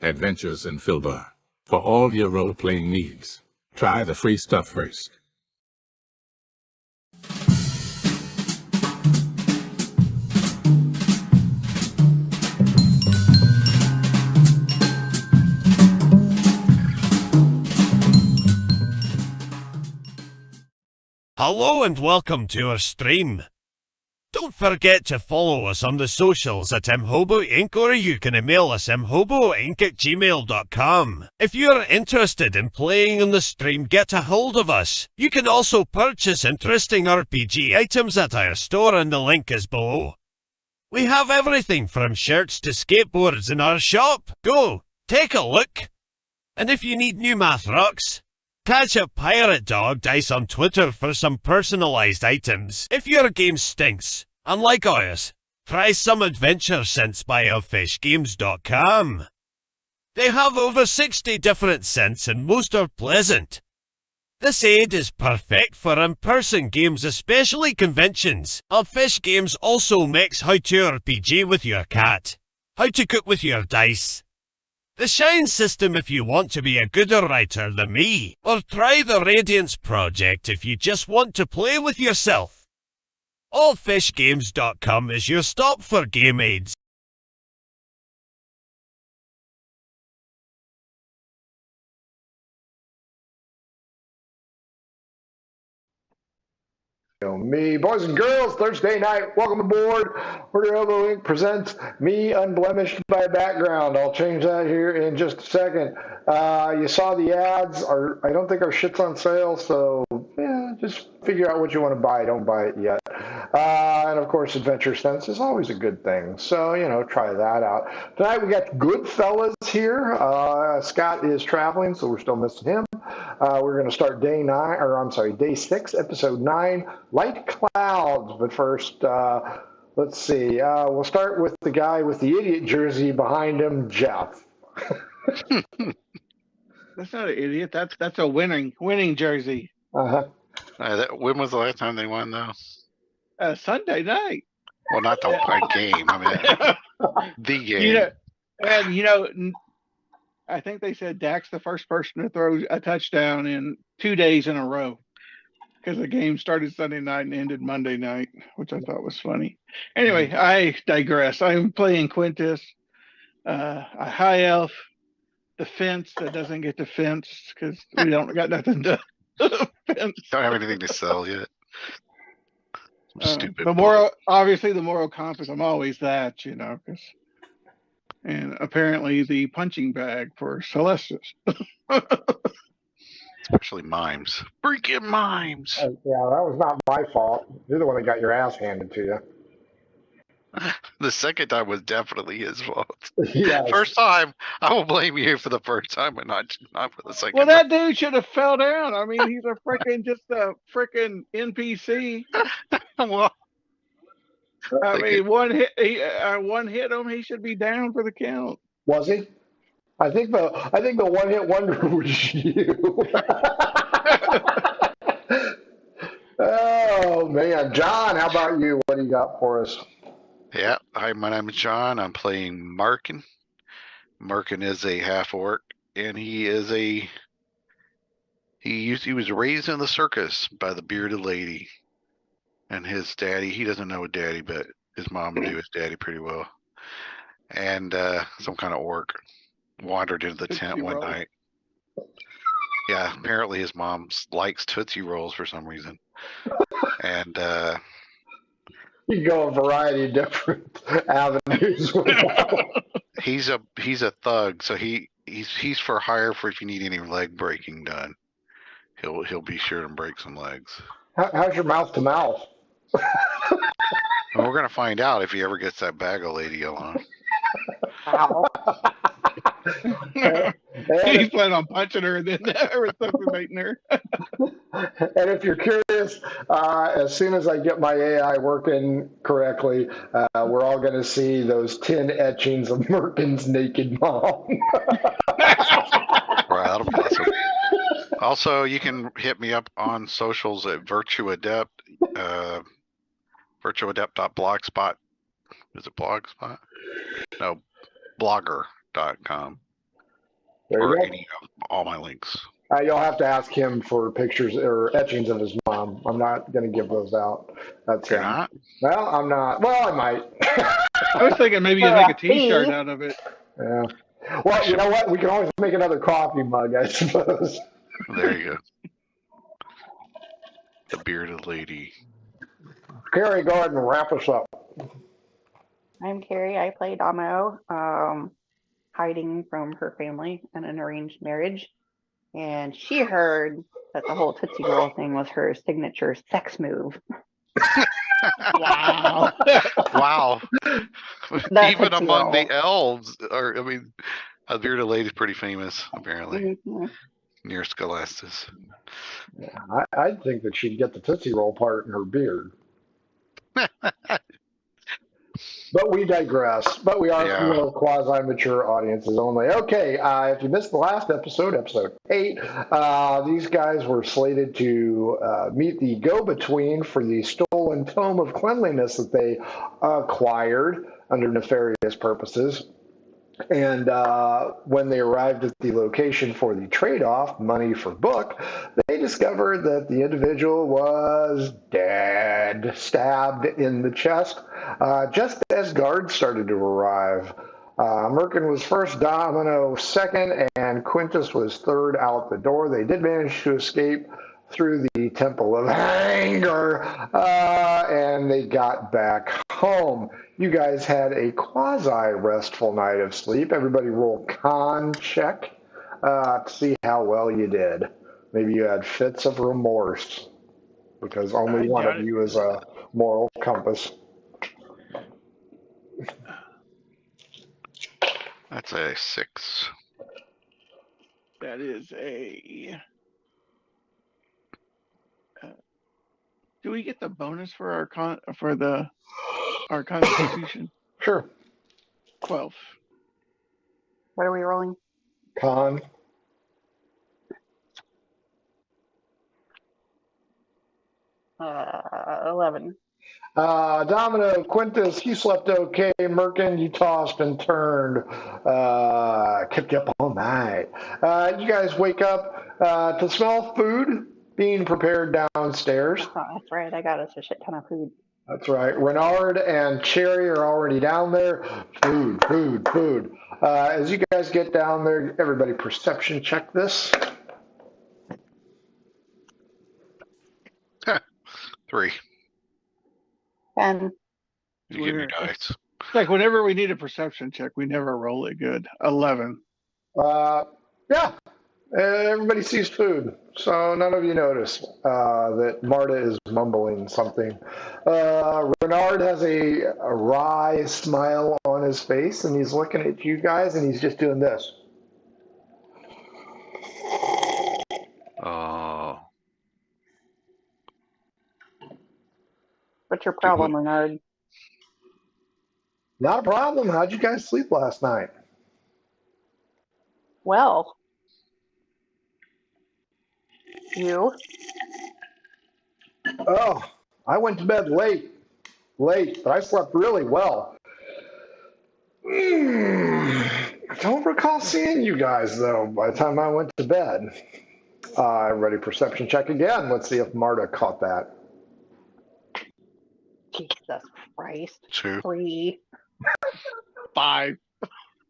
Adventures in Filbar. For all your role-playing needs, try the free stuff first. Hello and welcome to our stream. Don't forget to follow us on the socials at Mhobo Inc. or you can email us mhoboinc@gmail.com. If you're interested in playing on the stream, get a hold of us. You can also purchase interesting RPG items at our store and the link is below. We have everything from shirts to skateboards in our shop. Go, take a look. And if you need new math rocks, catch a Pirate Dog Dice on Twitter for some personalized items. If your game stinks, unlike ours, try some adventure scents by elfishgames.com. They have over 60 different scents and most are pleasant. This aid is perfect for in-person games, especially conventions. Elfish Games also makes how to RPG with your cat, how to cook with your dice, the Shine system if you want to be a gooder writer than me, or try the Radiance project if you just want to play with yourself. Allfishgames.com is your stop for game aids. Me, boys and girls, Thursday night, welcome aboard. Murder Elbow Inc. presents Me Unblemished by Background. I'll change that here in just a second. You saw the ads. I don't think our shit's on sale, so yeah, just figure out what you want to buy. Don't buy it yet. And of course, Adventure Sense is always a good thing, so try that out. Tonight we got Goodfellas here. Scott is traveling, so we're still missing him. We're going to start day 6, episode 9, Light Clouds. But first, let's see. We'll start with the guy with the idiot jersey behind him, Jeff. That's not an idiot. That's a winning jersey. Uh-huh. When was the last time they won, though? Sunday night. Well, not the game. I mean, the game. I think they said Dak's the first person to throw a touchdown in 2 days in a row because the game started Sunday night and ended Monday night, which I thought was funny. Anyway, I digress. I'm playing Quintus, a high elf, the fence that doesn't get to fence because we don't got nothing to fence. Don't have anything to sell yet. Stupid. The moral compass. I'm always that, and apparently the punching bag for Celestis. Especially mimes. Freaking mimes. Yeah, that was not my fault. You're the one that got your ass handed to you. The second time was definitely his fault. Yes. First time, I will blame you for the first time, but not for the second Well, time. that dude should have fell down. I mean, he's just a freaking NPC. Well, I mean, one hit him, he should be down for the count. Was he? I think the one-hit wonder was you. Oh man, John, how about you? What do you got for us? yeah. Hi, my name is John. I'm playing Markin. Markin is a half orc, and he was raised in the circus by the bearded lady. And his daddy, he doesn't know daddy, but his mom knew his daddy pretty well. And some kind of orc wandered into the tent one night. Yeah, apparently his mom likes Tootsie Rolls for some reason. And You can go a variety of different avenues with that one. he's a thug, so he's for hire for if you need any leg breaking done. He'll be sure to break some legs. How's your mouth to mouth? And we're gonna find out if he ever gets that bag of lady alone. He's planning on punching her and then resuscitating her. And if you're curious, as soon as I get my AI working correctly, we're all going to see those 10 etchings of Merkin's naked mom. Right, that'll be awesome. Also, you can hit me up on socials at virtuadept, virtuadept.blogspot. Is it blogspot? No, blogger.com. There you or go. any of all my links. You'll have to ask him for pictures or etchings of his mom. I'm not going to give those out. That's You're him. not? Well, I'm not. Well, I might. I was thinking maybe you'd make a T-shirt out of it. Yeah. Well, you know what? We can always make another coffee mug, I suppose. There you go. The bearded lady. Carrie, go ahead and wrap us up. I'm Carrie. I play Domino, hiding from her family in an arranged marriage. And she heard that the whole Tootsie Roll thing was her signature sex move. Wow. Wow. That Even Tootsie among Roll. the elves, or I mean, a bearded lady's pretty famous, apparently, Mhm. near Scholastus. Yeah, I think that she'd get the Tootsie Roll part in her beard. But we digress. But we are Yeah. for quasi-mature audiences only. Okay, if you missed the last episode, episode 8, these guys were slated to meet the go-between for the stolen tome of cleanliness that they acquired under nefarious purposes. And when they arrived at the location for the trade-off, money for book, they discovered that the individual was dead, stabbed in the chest, just as guards started to arrive. Merkin was first, Domino second, and Quintus was third out the door. They did manage to escape through the Temple of Anger, and they got back home. You guys had a quasi-restful night of sleep. Everybody roll con check to see how well you did. Maybe you had fits of remorse because only I one doubt of it. you is a moral compass. That's a 6. That is a. Do we get the bonus for our Constitution? Sure. 12. What are we rolling? Con. Uh, 11. Domino, Quintus, you slept okay. Merkin, you tossed and turned. Kept you up all night. You guys wake up to smell food being prepared downstairs. That's right. I got us a shit ton of food. That's right. Renard and Cherry are already down there. Food, food, food. As you guys get down there, everybody perception check this. 3. 10. You get your dice. It's like whenever we need a perception check, we never roll it good. 11. Yeah, everybody sees food, so none of you notice that Marta is mumbling something. Renard has a wry smile on his face, and he's looking at you guys, and he's just doing this. Oh. What's your problem, Renard? Not a problem. How'd you guys sleep last night? Well, you? Oh, I went to bed late, but I slept really well. I don't recall seeing you guys, though, by the time I went to bed. Everybody perception check again. Let's see if Marta caught that. Jesus Christ. 2. 3. 5.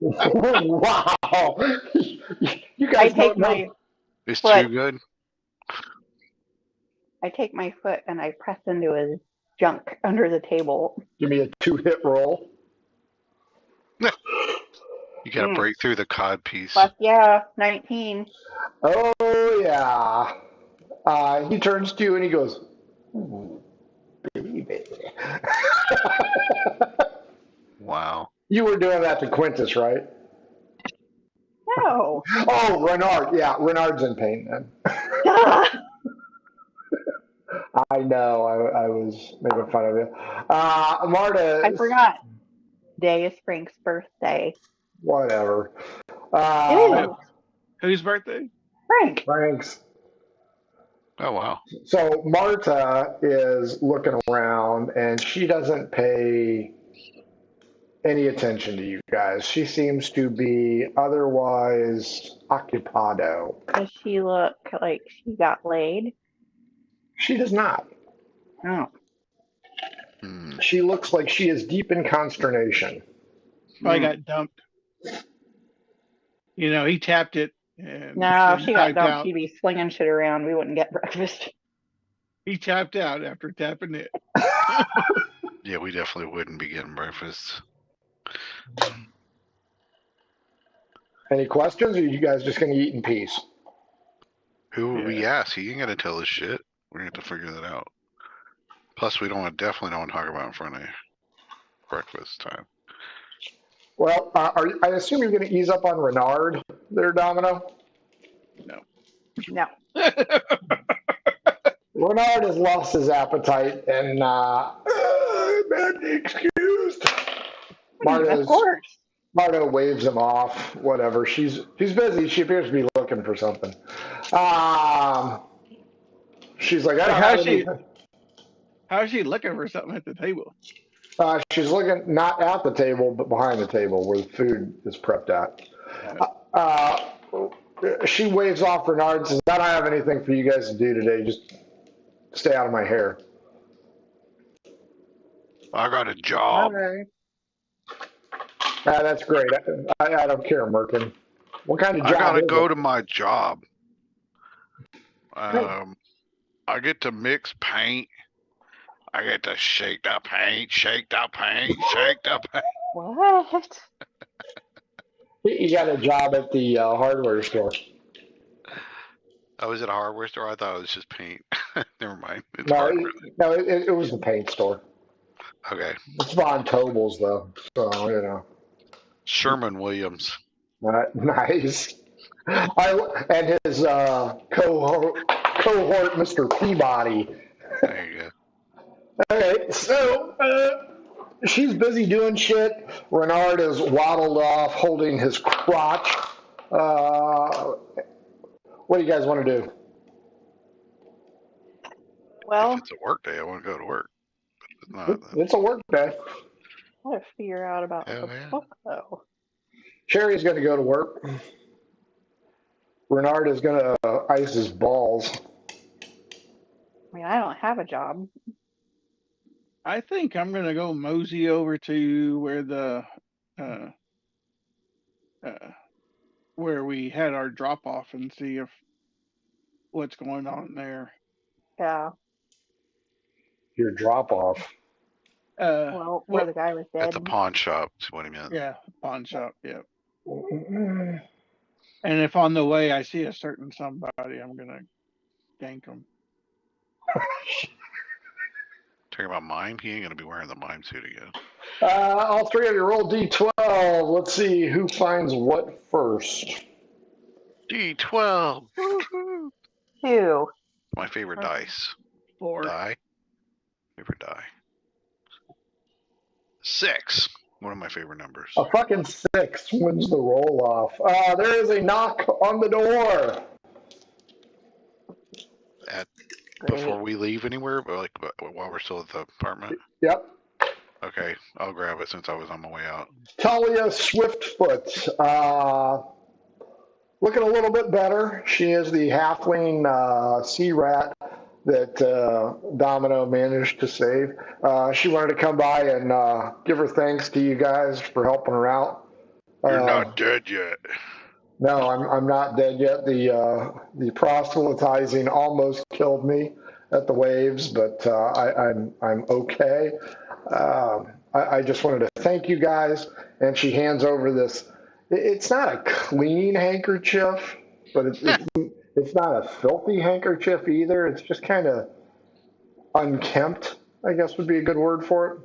Wow. You I guys take don't know. my Is What? 2 good? I take my foot and I press into his junk under the table. Give me a 2-hit roll. You gotta break through the cod piece. Plus, yeah, 19. Oh, yeah. He turns to you and he goes, "Ooh, baby." Wow. You were doing that to Quintus, right? No. Oh, Renard. Yeah, Renard's in pain then. I know. I was making fun of you. Marta. I forgot. Day is Frank's birthday. Whatever. It is. Whose birthday? Frank. Thanks. Oh, wow. So Marta is looking around and she doesn't pay any attention to you guys. She seems to be otherwise occupado. Does she look like she got laid? She does not. Oh. Hmm. She looks like she is deep in consternation. Probably got dumped. You know, he tapped it and No, if then she got typed dumped, out. she'd be slinging shit around. We wouldn't get breakfast. He tapped out after tapping it. Yeah, we definitely wouldn't be getting breakfast. Any questions, or are you guys just going to eat in peace? Who would we Yeah. ask? He ain't got to tell us shit. We're going to have to figure that out. Plus, we definitely don't want to talk about it in front of breakfast time. Well, I assume you're going to ease up on Renard there, Domino? No. Renard has lost his appetite and man, excused. Of course. Marta waves him off. Whatever. She's busy. She appears to be looking for something. She's like, I don't have anything. How's she looking for something at the table? She's looking not at the table, but behind the table where the food is prepped at. She waves off Renard and says, I don't have anything for you guys to do today. Just stay out of my hair. I got a job. Okay. That's great. I don't care, Merkin. What kind of job I gotta is go it? to my job. I get to mix paint. I get to shake the paint, shake the paint, shake the paint. What? You got a job at the hardware store. I was at a hardware store. I thought it was just paint. Never mind. It's No, hardware. it was the paint store. Okay. It's Von Tobel's, though. So, you know. Sherman Williams. Nice. And his cohort, Mr. Peabody. There you go. All right, so she's busy doing shit. Renard is waddled off, holding his crotch. What do you guys want to do? Well, If it's a work day, I want to go to work. But it's not. It's a work day. I gotta figure out about Hell the yeah. book, though. Sherry's going to go to work. Renard is going to ice his balls. I mean, I don't have a job. I think I'm gonna go mosey over to where the where we had our drop off and see if what's going on there. Yeah. Your drop off. Well, where the guy was dead. At the pawn shop is what he meant. Yeah, pawn shop. Yeah. And if on the way I see a certain somebody, I'm gonna gank them. Talking about mime, he ain't gonna be wearing the mime suit again. All three of you roll D12. Let's see who finds what first. D12. Woo-hoo. 2. My favorite dice. 4. Die. Favorite die. 6. One of my favorite numbers. A fucking 6 wins the roll off. There is a knock on the door. Before we leave anywhere, or like while we're still at the apartment. Yep. Okay, I'll grab it since I was on my way out. Talia Swiftfoot. Looking a little bit better. She is the halfling sea rat that Domino managed to save. She wanted to come by and give her thanks to you guys for helping her out. You're not dead yet. No, I'm not dead yet. The proselytizing almost killed me at the waves, but I'm okay. I just wanted to thank you guys. And she hands over this. It's not a clean handkerchief, but it's not a filthy handkerchief either. It's just kind of unkempt, I guess would be a good word for it.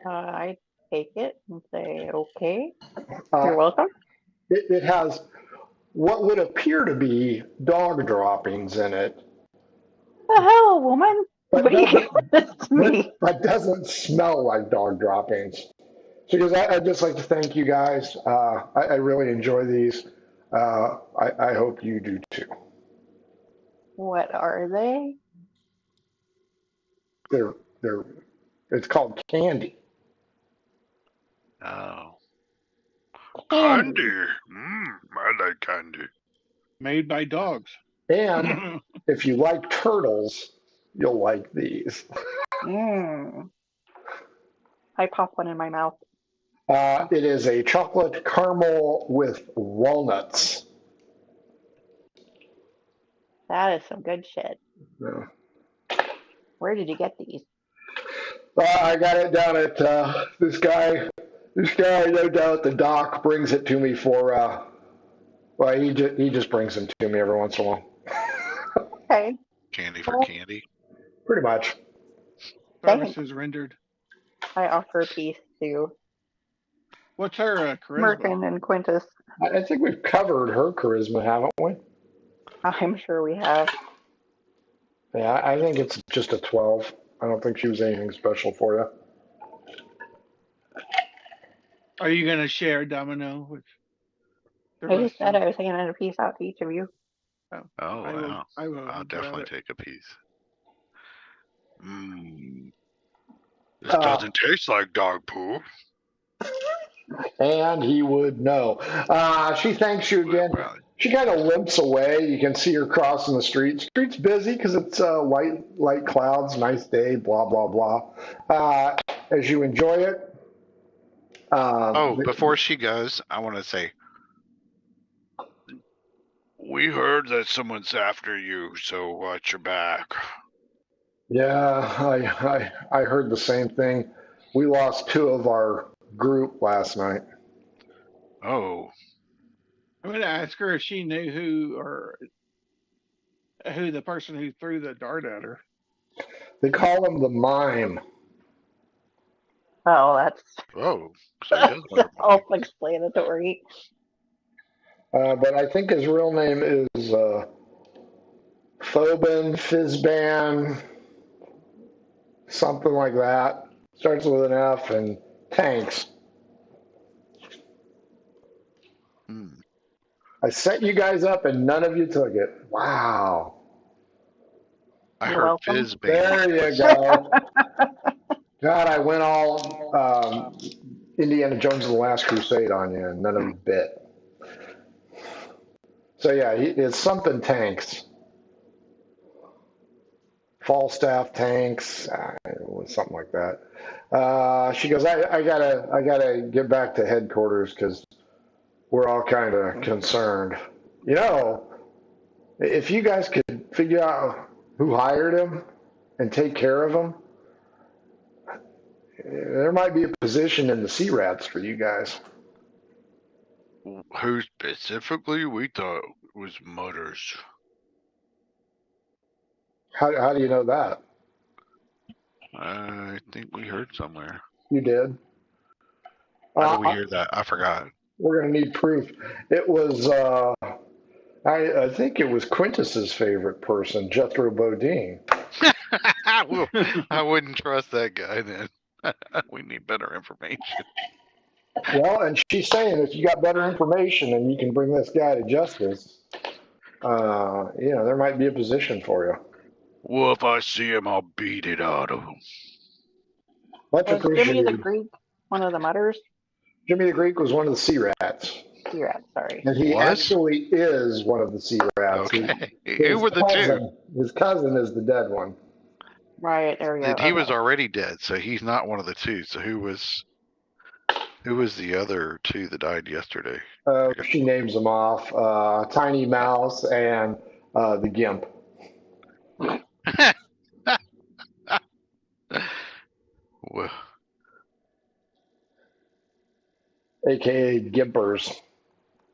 I take it and say, okay. Uh, You're welcome. It has what would appear to be dog droppings in it. The hell, woman? What are you doing this to me? That doesn't smell like dog droppings. She goes, I'd just like to thank you guys. I really enjoy these. I hope you do too. What are they? They're it's called candy. Oh. Candy. Candy. I like candy. Made by dogs. And if you like turtles, you'll like these. Mm. I pop one in my mouth. It is a chocolate caramel with walnuts. That is some good shit. Yeah. Where did you get these? I got it down at this guy. This guy, no doubt, the doc brings it to me for. Well, he just brings them to me every once in a while. Okay. Candy for Well, candy. Pretty much. thanks. Services rendered. I offer peace to What's her charisma? Merkin and Quintus. I think we've covered her charisma, haven't we? I'm sure we have. Yeah, I think it's just a 12. I don't think she was anything special for you. Are you going to share Domino with the I just rest said of? I was handing a piece out to each of you. Oh, Oh, wow. I will I'll grab definitely it. take a piece. This Uh, doesn't taste like dog poo. And he would know. She thanks you Well, again. probably. She kind of limps away. You can see her crossing the street. Street's busy because it's light clouds, nice day, blah, blah, blah. As you enjoy it. Before she goes, I want to say, we heard that someone's after you, so watch your back. Yeah, I heard the same thing. We lost 2 of our group last night. Oh. I'm going to ask her if she knew who the person who threw the dart at her. They call him the mime. Oh, that's Oh. So he does wear a mime. self-explanatory. But I think his real name is Phobin Fizban, something like that. Starts with an F and tanks. I set you guys up and none of you took it. Wow. I You're heard welcome. Fizz There you go. God, I went all Indiana Jones and the Last Crusade on you and none of you bit. So yeah, it's something tanks. Falstaff tanks, something like that. She goes, I gotta get back to headquarters because we're all kind of concerned. You know, if you guys could figure out who hired him and take care of him, there might be a position in the Sea Rats for you guys. Who specifically? We thought it was Mutters. How do you know that? I think we heard somewhere. You did? How did we hear that? I forgot. We're going to need proof. It was, I think it was Quintus's favorite person, Jethro Bodine. Well, I wouldn't trust that guy then. We need better information. Well, and she's saying if you got better information and you can bring this guy to justice, there might be a position for you. Well, if I see him, I'll beat it out of him. Much Was Jimmy the appreciated. Greek one of the mutters? Jimmy the Greek was one of the Sea Rats. Sea Rats, sorry. And he Was? actually is one of the Sea Rats. Okay. Who were the two? His cousin is the dead one. Right, there we go. He was already dead, so he's not one of the two. So who was the other two that died yesterday? She names them off. Tiny Mouse and the Gimp. Well, AKA Gimpers.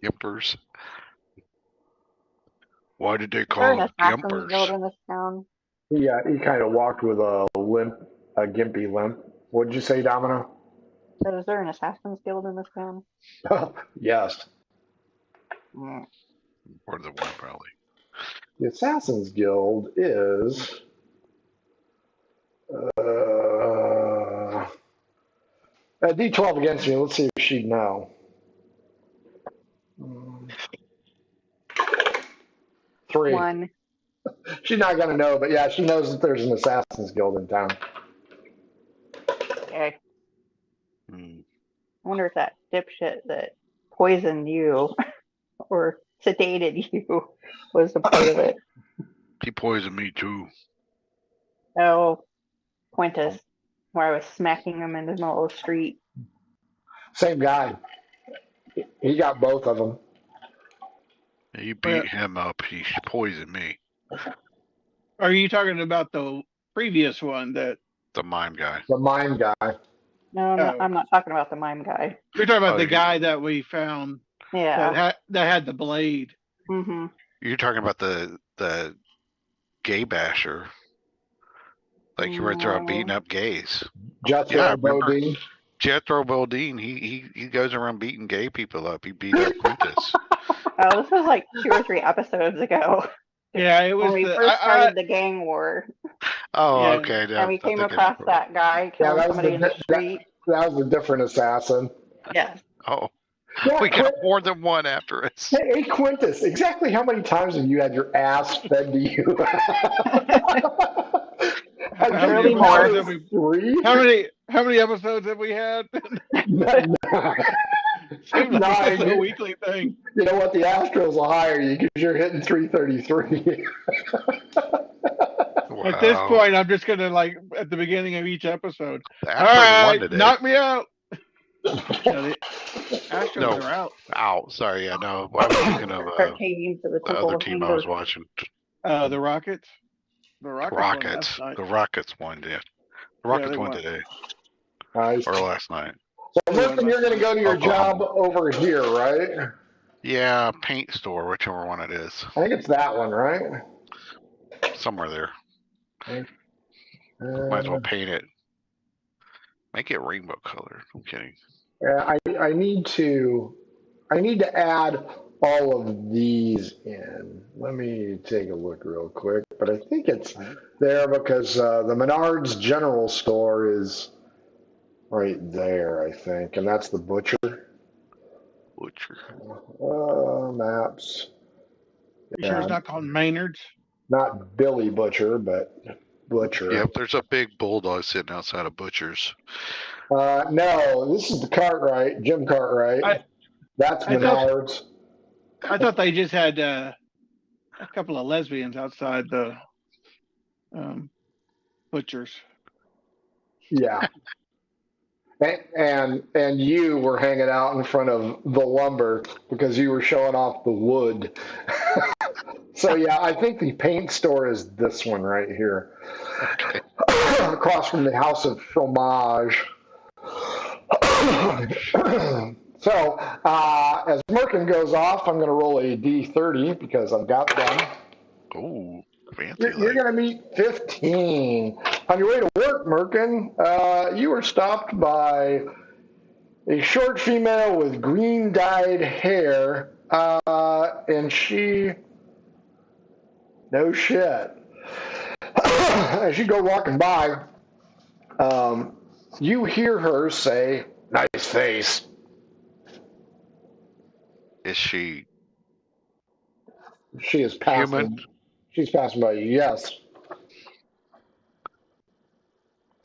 Gimpers. Why did they Is there call an them assassin's guild Gimpers? in this town? He kind of walked with a limp, a gimpy limp. What did you say, Domino? So is there an assassin's guild in this town? Yes. Mm. Or the one, probably. The Assassin's Guild is D12 against me. Let's see if she'd know. 3. 1. She's not going to know, but yeah, she knows that there's an Assassin's Guild in town. Okay. I wonder if that dipshit that poisoned you or sedated you was a part of it. He poisoned me too. Oh, Quintus, where I was smacking him in the middle of the street. Same guy. He got both of them. You beat him up. He poisoned me. Are you talking about the previous one that? The mime guy. The mime guy. No, I'm not talking about the mime guy. You're talking about the guy that we found. Yeah. That had the blade. Mm-hmm. You're talking about the gay basher. Like he went around beating up gays. Jethro Bodine. Jethro Bodine. He goes around beating gay people up. He beat up Quintus. Oh, this was like 2 or 3 episodes ago. Yeah, it was when we first started the gang war. Oh, yeah. Okay. And we came across that guy killing somebody in the street. That was a different assassin. Yes. Oh. Yeah, we got more than one after us. Hey, Quintus, exactly how many times have you had your ass fed to you? Really more. How many episodes have we had? Seems like it's a weekly thing. You know what? The Astros will hire you because you're hitting 333. Wow. At this point, I'm just gonna at the beginning of each episode. All right, knock me out. The Astros are out. Out. Sorry, I know. I was thinking of the other team I was watching. The Rockets. The Rockets won. Yeah. The Rockets won today. Nice. Or last night. So, Merton, you're going to go to your job over here, right? Yeah, paint store, whichever one it is. I think it's that one, right? Somewhere there. Might as well paint it. Make it rainbow color. I'm kidding. I need to add all of these in. Let me take a look real quick. But I think it's there because the Menards General Store is right there, I think, and that's the butcher. Maps. You sure it's not called Maynard's? Not Billy Butcher, but Butcher. Yep, there's a big bulldog sitting outside of Butcher's. No, this is the Cartwright, Jim Cartwright. That's Menards. I thought they just had a couple of lesbians outside the Butcher's. Yeah. And you were hanging out in front of the lumber because you were showing off the wood. So yeah, I think the paint store is this one right here. Okay. Across from the House of Fromage. So as Merkin goes off, I'm going to roll a D30 because I've got them. Ooh, fancy. You're going to meet 15. On your way to work, Merkin, you were stopped by a short female with green dyed hair, and she, no shit. As you go walking by, you hear her say, "Nice face." Is she? She is passing. Human? She's passing by you. Yes.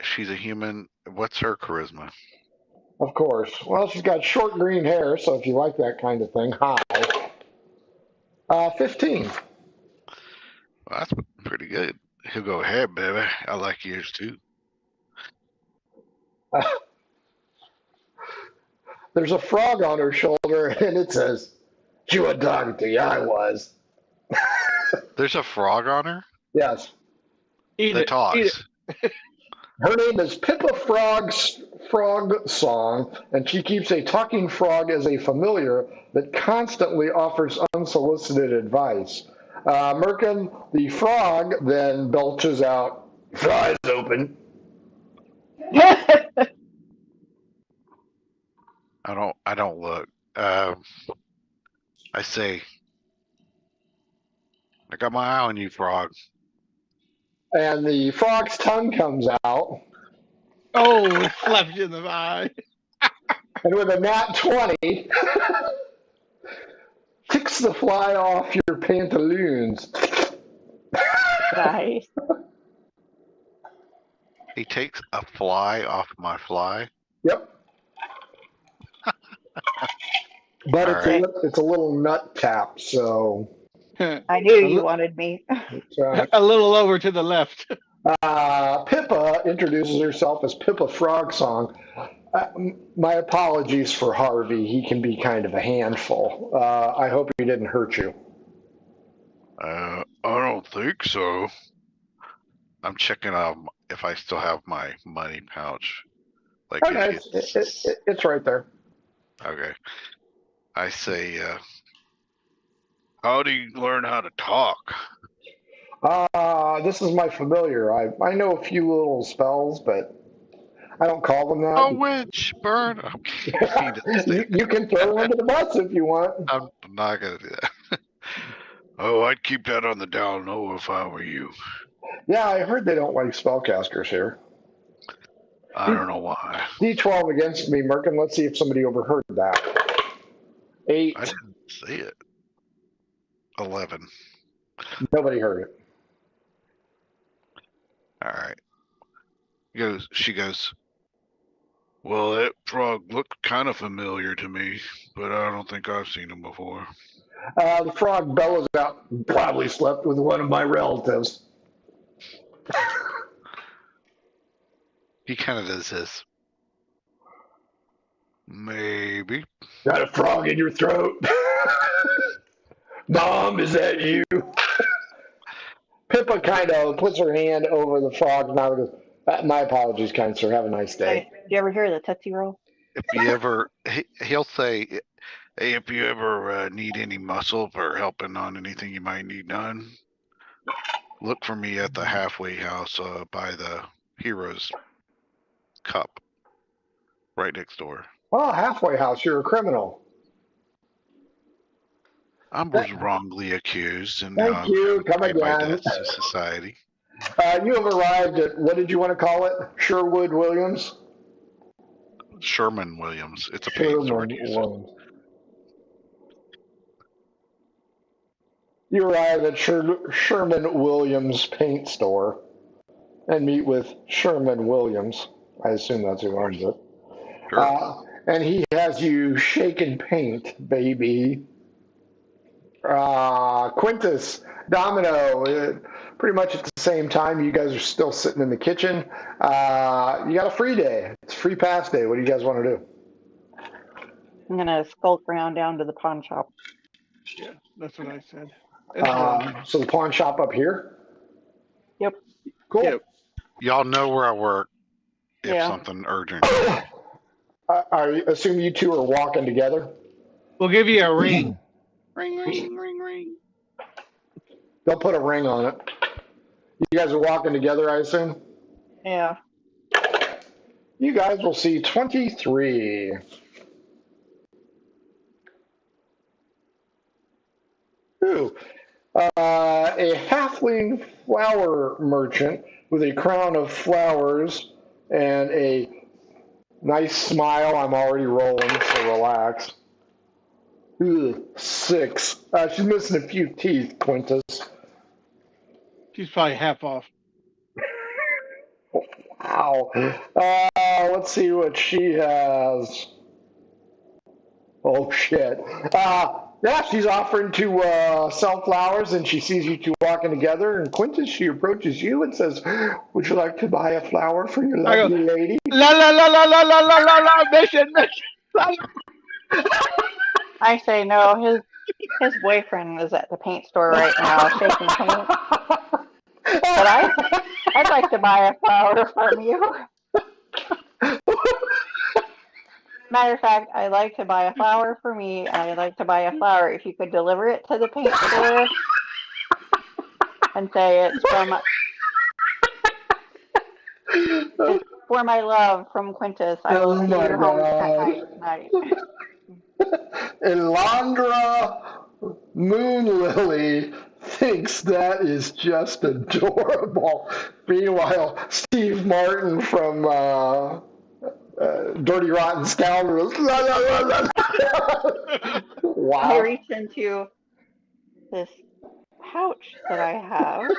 She's a human. What's her charisma? Of course. Well, she's got short green hair, so if you like that kind of thing, hi. 15. Well, that's pretty good. He'll go ahead, baby. I like yours too. There's a frog on her shoulder, and it says, "You a dog to I was." There's a frog on her? Yes. That talks. Her name is Pippa Frog Song, and she keeps a talking frog as a familiar that constantly offers unsolicited advice. Merkin, the frog, then belches out, "Fries open." I don't look. I say, I got my eye on you, frog. And the frog's tongue comes out. Oh, it slaps you in the eye. And with a nat 20, kicks the fly off your pantaloons. Nice. He takes a fly off my fly. Yep. But All right. it's a little nut tap, so I knew a, you li- wanted me. a little over to the left. Pippa introduces herself as Pippa Frog Song. My apologies for Harvey. He can be kind of a handful. I hope he didn't hurt you. I don't think so. I'm checking if I still have my money pouch. Like Oh, no, it's right there. okay. I say, how do you learn how to talk? This is my familiar. I know a few little spells, but I don't call them A that. witch burn. Okay, he doesn't say You can throw him under the bus if you want. I'm not gonna do that. Oh, I'd keep that on the down low if I were you. Yeah, I heard they don't like spellcasters here. I don't know why. D12 against me, Merkin. Let's see if somebody overheard that. 8. I didn't see it. 11. Nobody heard it. All right. She goes, well, that frog looked kind of familiar to me, but I don't think I've seen him before. The frog bellows out, probably slept with one of my relatives. He kind of does this. Maybe. Got a frog in your throat? Mom, is that you? Pippa kind of puts her hand over the frog's mouth and goes, my apologies, kind sir. Have a nice day. Did you ever hear the Tootsie Roll? If you ever, he'll say, hey, if you ever need any muscle or helping on anything you might need done, look for me at the halfway house by the Heroes Cup, right next door. Oh, halfway house. You're a criminal. I was wrongly accused, and Thank you. Come paid my again. debts to society. You have arrived at, what did you want to call it? Sherwood Williams? Sherman Williams. It's a paint store. You arrive at Sherman Williams paint store and meet with Sherman Williams. I assume that's who owns it. Sure. And he has you shaking paint, baby. Quintus, Domino, pretty much at the same time. You guys are still sitting in the kitchen. You got a free day. It's free pass day. What do you guys want to do? I'm going to skulk around down to the pawn shop. Yeah, that's what I said. So the pawn shop up here? Yep. Cool. Yep. Y'all know where I work if Yeah. something urgent. I assume you two are walking together? We'll give you a ring. Ring, ring, ring, ring. They'll put a ring on it. You guys are walking together, I assume? Yeah. You guys will see 23. Ooh. A halfling flower merchant with a crown of flowers and a nice smile. I'm already rolling, so relax. Ooh, 6. She's missing a few teeth, Quintus. She's probably half off. Wow. Let's see what she has. Oh, shit. Yeah, she's offering to sell flowers, and she sees you two walking together. And Quintus, she approaches you and says, would you like to buy a flower for your lovely lady? La la la la la la la la la, mission. I say no. His boyfriend is at the paint store right now shaking paint. But I'd like to buy a flower from you. Matter of fact, I'd like to buy a flower for me. I'd like to buy a flower. If you could deliver it to the paint store and say it's for my love from Quintus. I will see you home tonight. Elandra Moonlily thinks that is just adorable. Meanwhile, Steve Martin from Dirty Rotten Scoundrels. Wow. I reach into this pouch that I have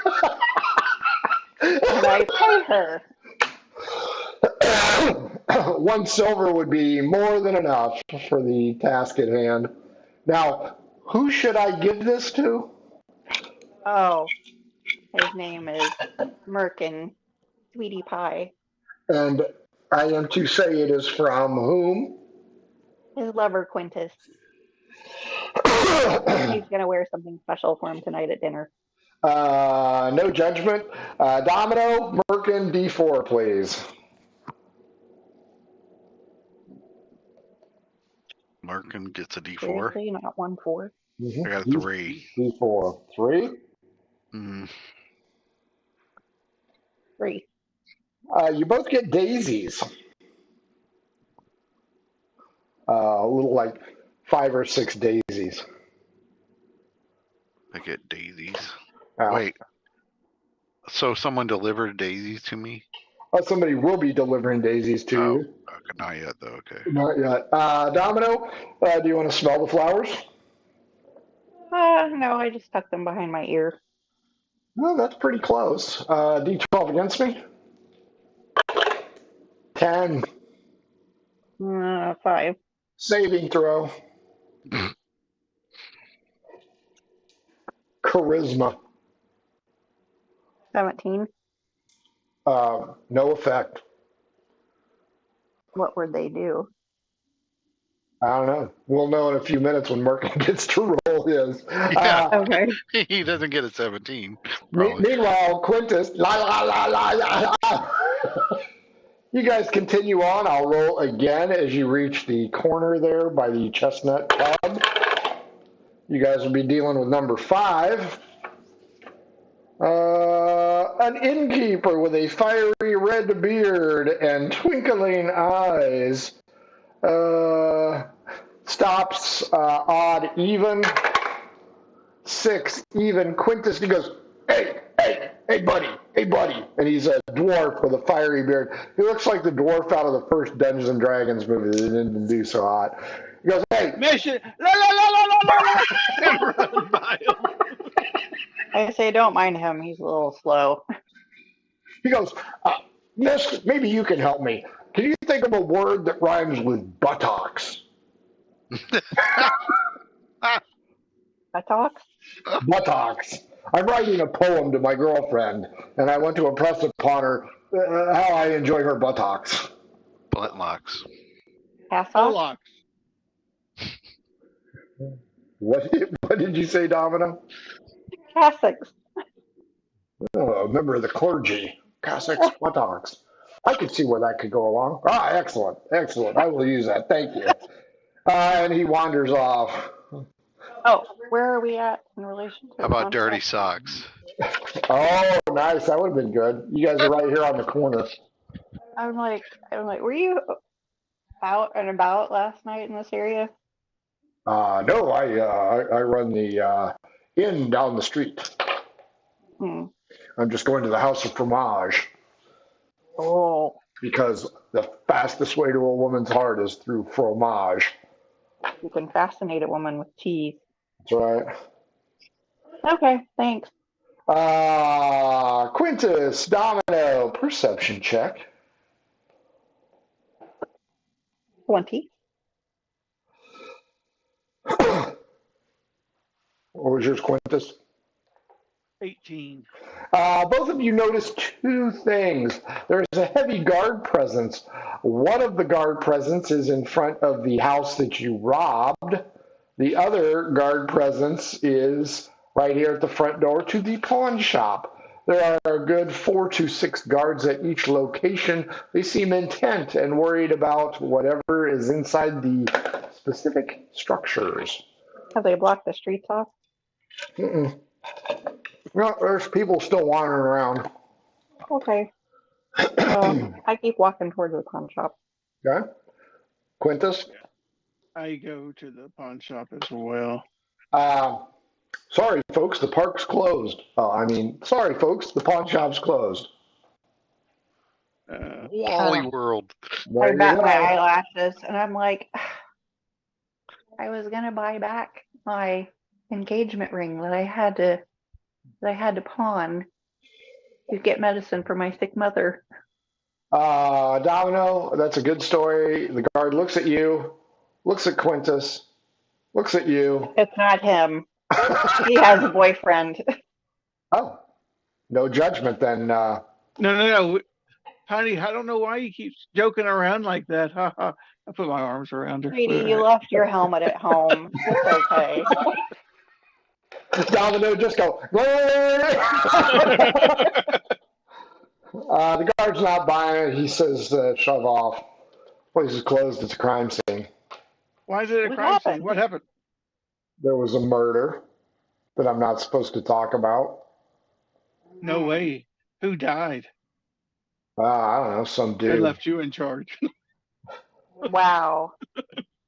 and I pay her. One silver would be more than enough for the task at hand. Now, who should I give this to? Oh, his name is Merkin Sweetie Pie. And I am to say it is from whom? His lover Quintus. He's gonna wear something special for him tonight at dinner. No judgment. Domino, Merkin, D4, please. Larkin gets a D4. Seriously, not 1-4. I got a 3. D4. 3? Mm. 3. You both get daisies. A little like 5 or 6 daisies. I get daisies. Wow. Wait. So someone delivered daisies to me? Somebody will be delivering daisies to you. Okay, not yet, though. Okay. Not yet. Domino, do you want to smell the flowers? No, I just tucked them behind my ear. Well, that's pretty close. D12 against me? 10. 5. Saving throw. Charisma. 17. No effect. What would they do? I don't know. We'll know in a few minutes when Merkin gets to roll his. Yeah. Okay. He doesn't get a 17. Probably. Meanwhile, Quintus, la la la la la. You guys continue on. I'll roll again as you reach the corner there by the chestnut tub. You guys will be dealing with number 5. An innkeeper with a fiery red beard and twinkling eyes stops odd even. 6 even. Quintus, he goes, hey, buddy. And he's a dwarf with a fiery beard. He looks like the dwarf out of the first Dungeons and Dragons movie that didn't do so hot. He goes, hey. Mission! La la la la la la la! And run by him. I say don't mind him. He's a little slow. He goes, Miss, maybe you can help me. Can you think of a word that rhymes with buttocks? Buttocks? Buttocks. I'm writing a poem to my girlfriend, and I want to impress upon her how I enjoy her buttocks. Buttlocks. Pass off? Polacks. What did you say, Domino? Cassocks. Oh, a member of the clergy. Cossacks, buttocks. I could see where that could go along. Ah, excellent. I will use that. Thank you. And he wanders off. Oh, where are we at in relation to How about the dirty contract? socks? Oh, nice. That would have been good. You guys are right here on the corner. I'm like, were you out and about last night in this area? No, I run the inn down the street. I'm just going to the House of Fromage. Oh. Because the fastest way to a woman's heart is through fromage. You can fascinate a woman with cheese. That's right. Okay, thanks. Quintus, Domino, perception check. 20. What was yours, Quintus? 18. Both of you notice 2 things. There's a heavy guard presence. One of the guard presence is in front of the house that you robbed. The other guard presence is right here at the front door to the pawn shop. There are a good 4 to 6 guards at each location. They seem intent and worried about whatever is inside the specific structures. Have they blocked the streets off? Mm-mm. No, there's people still wandering around. Okay. I keep walking towards the pawn shop. Okay. Quintus? I go to the pawn shop as well. Sorry, folks, the park's closed. Sorry, folks, the pawn shop's closed. Wally World. I bat my eyelashes, and I'm like, I was gonna buy back my engagement ring that I had to pawn to get medicine for my sick mother. Domino, that's a good story. The guard looks at you, looks at Quintus, looks at you. It's not him. He has a boyfriend. Oh, no judgment then. No. Honey, I don't know why he keeps joking around like that. Ha ha. I put my arms around her. Sweetie, We're all you right. left your helmet at home. It's okay. Domino, just go. The guard's not buying it. He says, shove off. Place is closed. It's a crime scene. Why is it a What crime scene? happened? What happened? There was a murder that I'm not supposed to talk about. No way. Who died? I don't know, some I dude. left you in charge. Wow.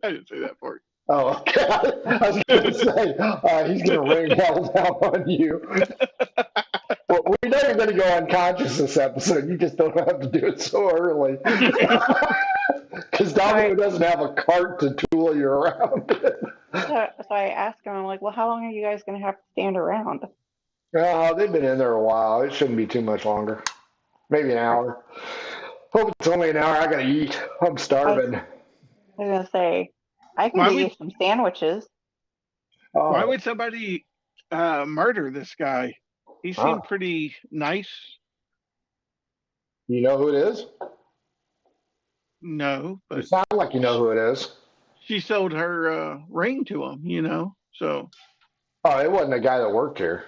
I didn't say that part. Oh, okay. I was going to say, he's going to rain hell down on you. Well, we know you're going to go unconscious this episode. You just don't have to do it so early. Because Domino doesn't have a cart to tool you around. So I asked him, I'm like, well, how long are you guys going to have to stand around? They've been in there a while. It shouldn't be too much longer. Maybe an hour. Hope it's only an hour. I got to eat. I'm starving. I was going to say, I can Why get you would- some sandwiches. Why Oh, would somebody murder this guy? He seemed pretty nice. you know who it is? No, You but sound like you know who it is. she sold her ring to him, So, Oh, it wasn't the guy that worked here.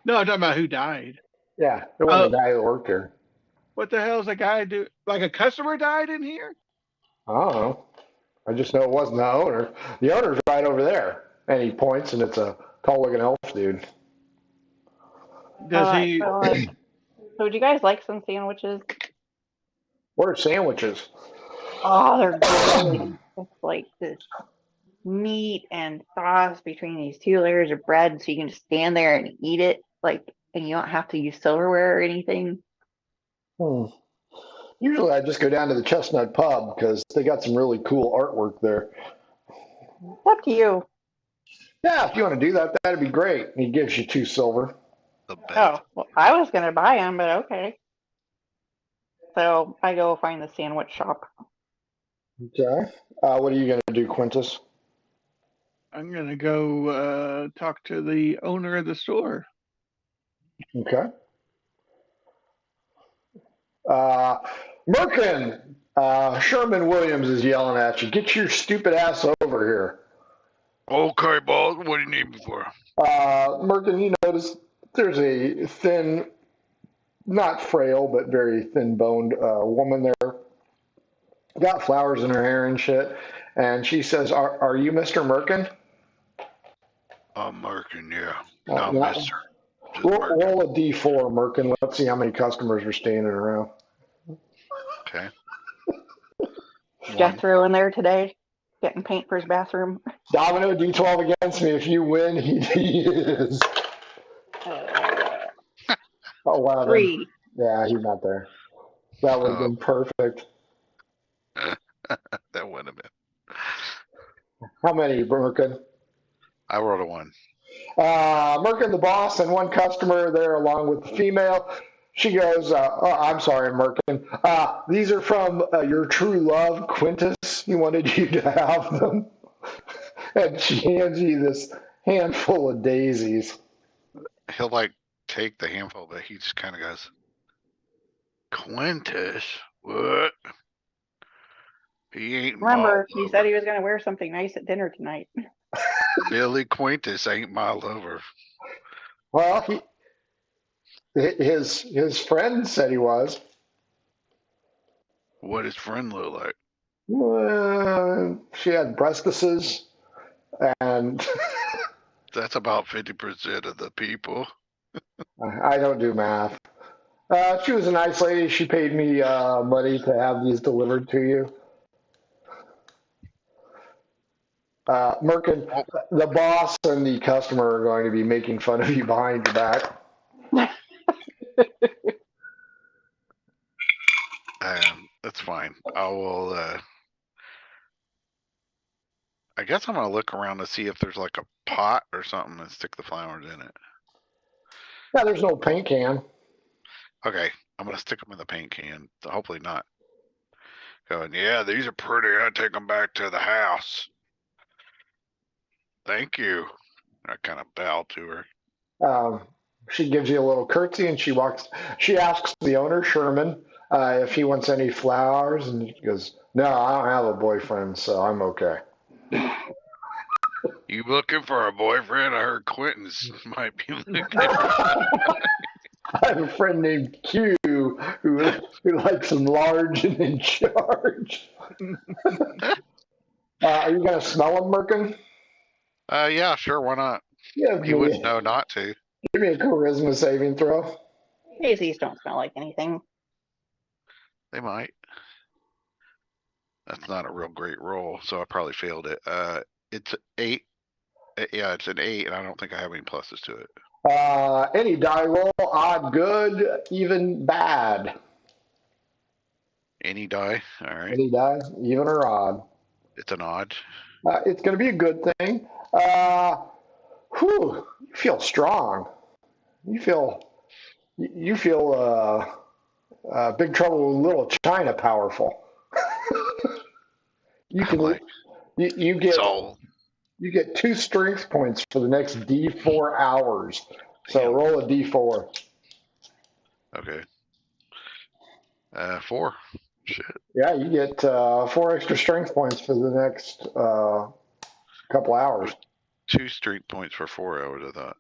no, I'm talking about who died. Yeah, it wasn't the guy that worked here. What the hell is a guy do? Like a customer died in here? I don't know. I just know it wasn't the owner. The owner's right over there. And he points, and it's a tall-looking elf dude. Does he? So would you guys like some sandwiches? What are sandwiches? Oh, they're good. It's like this meat and sauce between these two layers of bread, so you can just stand there and eat it, and you don't have to use silverware or anything. Usually I just go down to the Chestnut Pub because they got some really cool artwork there. It's up to you. Yeah, if you want to do that, that'd be great. He gives you 2 silver. The best. Oh, well, I was going to buy them, but okay. So I go find the sandwich shop. Okay. What are you going to do, Quintus? I'm gonna go talk to the owner of the store. Okay. Merkin, Sherman Williams is yelling at you. Get your stupid ass over here. Okay, boss. What do you need me for? Merkin, you notice there's a thin, not frail, but very thin-boned woman there. Got flowers in her hair and shit. And she says, are you Mr. Merkin? I'm Merkin, yeah. Uh, No, yeah. mister. Just Merkin. Roll a D4, Merkin. Let's see how many customers are standing around. Okay. One. Jethro in there today, getting paint for his bathroom. Domino, D12 against me. If you win, he is. Oh, wow. 3. Yeah, he's not there. That would have been perfect. That would have been. How many, Merkin? I rolled a 1. Merkin, the boss, and one customer there along with the female. She goes, I'm sorry, Merkin. These are from your true love, Quintus. He wanted you to have them. And she hands you this handful of daisies. He'll take the handful, but he just kind of goes, Quintus? What? He ain't Remember, my he said he was going to wear something nice at dinner tonight. Billy Quintus ain't my lover. Well, his friend said he was. What his friend look like? She had breastises, and That's about 50% of the people. I don't do math. She was a nice lady. She paid me money to have these delivered to you. Merkin, the boss and the customer are going to be making fun of you behind your back. That's fine. I will. I guess I'm gonna look around to see if there's like a pot or something and stick the flowers in it. Yeah, there's no paint can. Okay, I'm gonna stick them in the paint can. Hopefully not. Going, yeah, these are pretty. I take them back to the house. Thank you. I kind of bow to her. She gives you a little curtsy and she asks the owner, Sherman, if he wants any flowers. And he goes, no, I don't have a boyfriend, so I'm okay. You looking for a boyfriend? I heard Quentin's might be looking. I have a friend named Q who likes them large and in charge. Are you going to smell them, Merkin? Yeah, sure. Why not? Yeah, He wouldn't know not to. give me a charisma saving throw. Daisies don't smell like anything. They might. That's not a real great roll, so I probably failed it. It's 8. Yeah, it's an 8, and I don't think I have any pluses to it. Any die roll, odd, good, even, bad. Any die? All right. Any die, even or odd. It's an odd. It's going to be a good thing. You feel strong. You feel Big Trouble in Little China powerful. You get 2 strength points for the next D4 hours. So roll a D4. Okay. 4. Shit. Yeah, you get 4 extra strength points for the next couple hours. 2 strength points for 4 hours, I thought.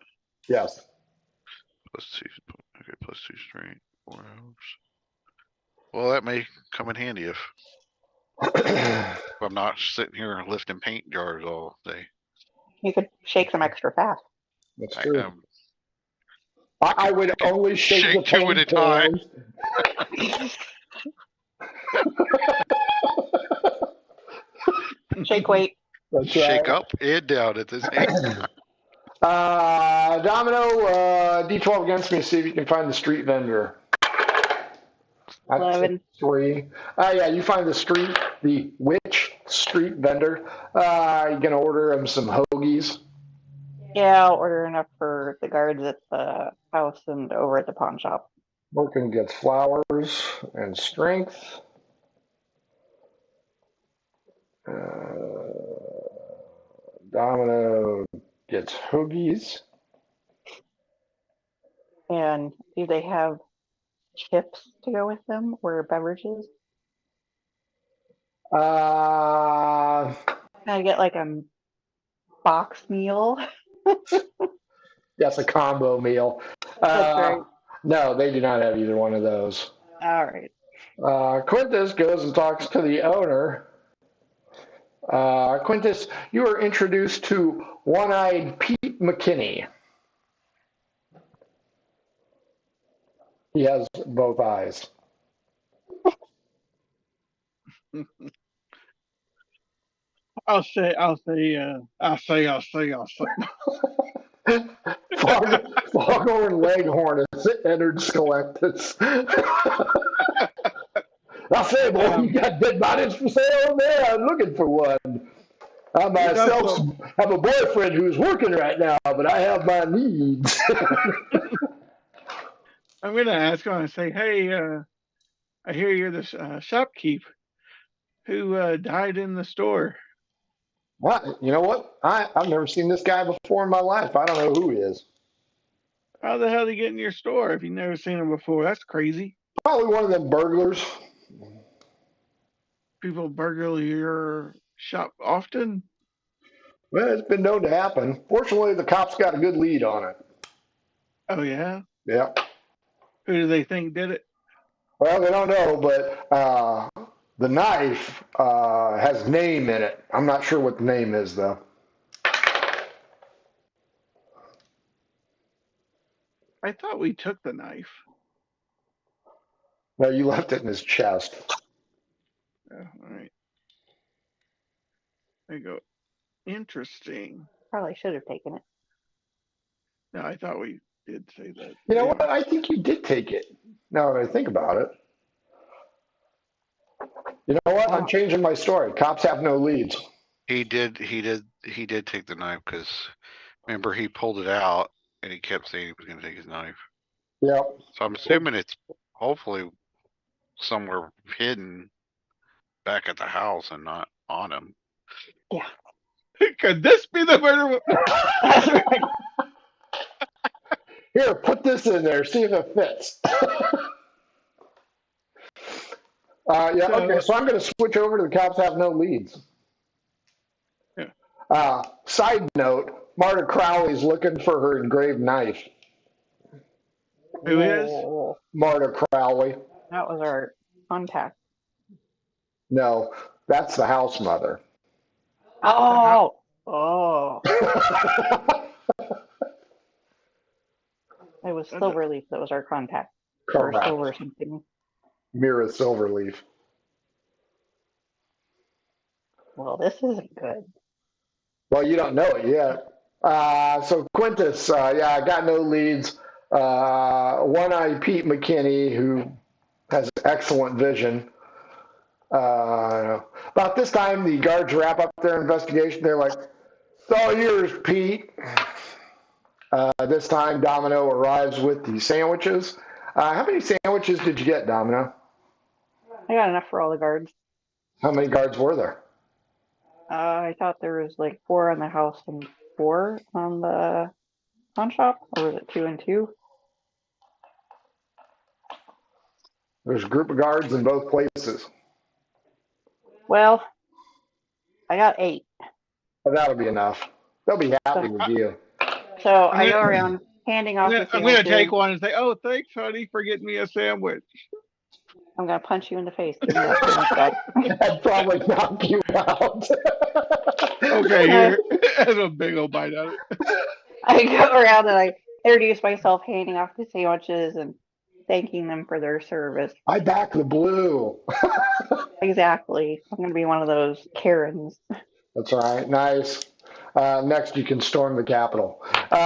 Yes. +2. Okay, +2 strength, 4 hours. Well, that may come in handy if I'm not sitting here lifting paint jars all day. You could shake some extra fast. That's true. I would only shake the 2 at a time. Shake weight. That's Shake right. up and down at the same time. Domino, D12 against me. See if you can find the street vendor. 11. 3. Yeah, you find the witch street vendor. You gonna order him some hoagies? Yeah, I'll order enough for the guards at the house and over at the pawn shop. Morgan gets flowers and strength. Domino gets hoagies. And do they have chips to go with them or beverages? Can I get like a box meal? That's a combo meal. That's right. No, they do not have either one of those. All right. Quintus goes and talks to the owner. Quintus, you are introduced to One-Eyed Pete McKinney. He has both eyes. I'll say. Foghorn Leghorn has entered Skelectus. I say, boy, you got dead bodies for sale over there? I'm looking for one. I myself have a boyfriend who's working right now, but I have my needs. I'm going to ask him and say, hey, I hear you're the shopkeep who died in the store. What? You know what? I've never seen this guy before in my life. I don't know who he is. How the hell did he get in your store if you've never seen him before? That's crazy. Probably one of them burglars. People burgle your shop often? Well, it's been known to happen. Fortunately, the cops got a good lead on it. Oh, yeah? Yeah. Who do they think did it? Well, they don't know, but the knife has name in it. I'm not sure what the name is, though. I thought we took the knife. No, you left it in his chest. Oh, all right. There you go. Interesting. Probably should have taken it. No, I thought we did say that. You know what? I think you did take it. Now that I think about it. You know what? I'm changing my story. Cops have no leads. He did take the knife because remember he pulled it out and he kept saying he was going to take his knife. Yep. So I'm assuming it's hopefully somewhere hidden back at the house and not on him. Yeah. Could this be the murder weapon? That's right. Here, put this in there. See if it fits. Yeah. Okay. So I'm going to switch over to the cops have no leads. Yeah. Side note: Marta Crowley's looking for her engraved knife. Who is? Oh, Marta Crowley. that was our contact. No, that's the house mother. Oh. Oh. It was Silverleaf that was our contact. Or Correct. Silver something. Mira Silverleaf. Well, this isn't good. Well, you don't know it yet. So Quintus, yeah, I got no leads. One-eyed Pete McKinney, who has excellent vision. About this time, the guards wrap up their investigation. They're like, "It's all yours, Pete." This time, Domino arrives with the sandwiches. How many sandwiches did you get, Domino? I got enough for all the guards. How many guards were there? I thought there was like 4 on the house and 4 on the pawn shop, or was it 2 and 2? There's a group of guards in both places. Well, I got 8. But that'll be enough. They'll be happy with you. So I go around handing off the I'm going to sandwiches. take one and say, "Oh, thanks, honey, for getting me a sandwich." I'm going to punch you in the face. Give me that sandwich back. I'd probably knock you out. Okay, here. That's a big old bite out of it. I go around and I introduce myself, handing off the sandwiches and thanking them for their service. I back the blue. Exactly. I'm going to be one of those Karens. That's right. Nice. Next, you can storm the Capitol. No.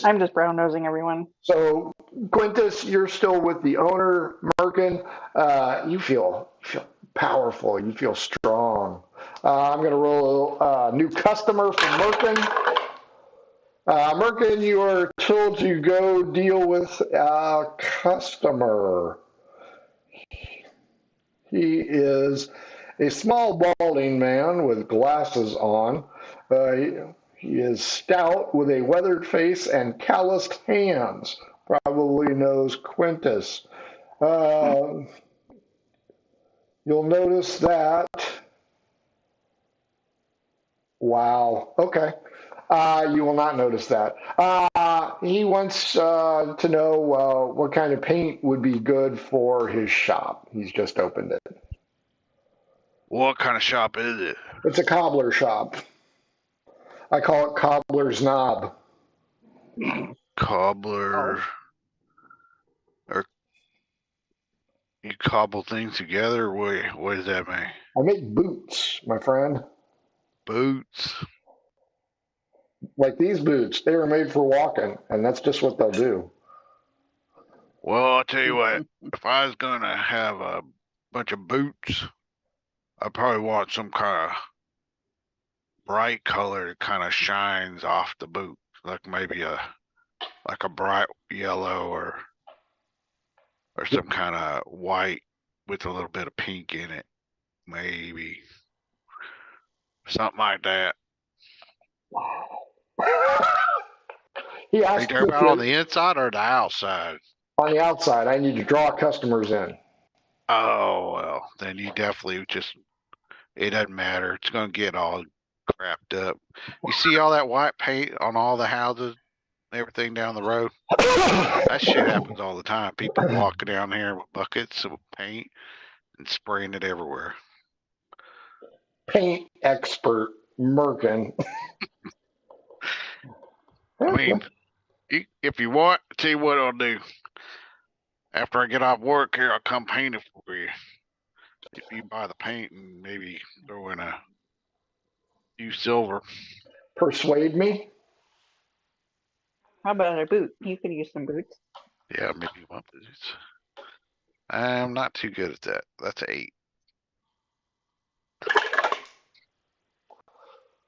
I'm just brown nosing everyone. So, Quintus, you're still with the owner, Merkin. You feel powerful. You feel strong. I'm going to roll a new customer from Merkin. Merkin, you are told to go deal with a customer. He is a small, balding man with glasses on. He is stout with a weathered face and calloused hands. Probably knows Quintus. You'll notice that. Wow. Okay. You will not notice that. He wants to know what kind of paint would be good for his shop. He's just opened it. What kind of shop is it? It's a cobbler shop. I call it Cobbler's Knob. Cobbler. Or you cobble things together? What does that mean? I make boots, my friend. Boots. Like these boots. They were made for walking, and that's just what they'll do. Well, I'll tell you what. If I was going to have a bunch of boots, I'd probably want some kind of bright color that kind of shines off the boot. Like maybe a bright yellow or some kind of white with a little bit of pink in it. Maybe. Something like that. He Are you asked talking about on the inside or the outside? on the outside. I need to draw customers in. Oh, well, then you definitely it doesn't matter. It's going to get all crapped up. You see all that white paint on all the houses, everything down the road? That shit happens all the time. People walking down here with buckets of paint and spraying it everywhere. Paint expert Merkin. I mean, if you want, I'll tell you what I'll do. After I get off work here, I'll come paint it for you. If you buy the paint and maybe throw in a few silver. Persuade me? How about a boot? You could use some boots. Yeah, maybe one boots. I'm not too good at that. That's an 8.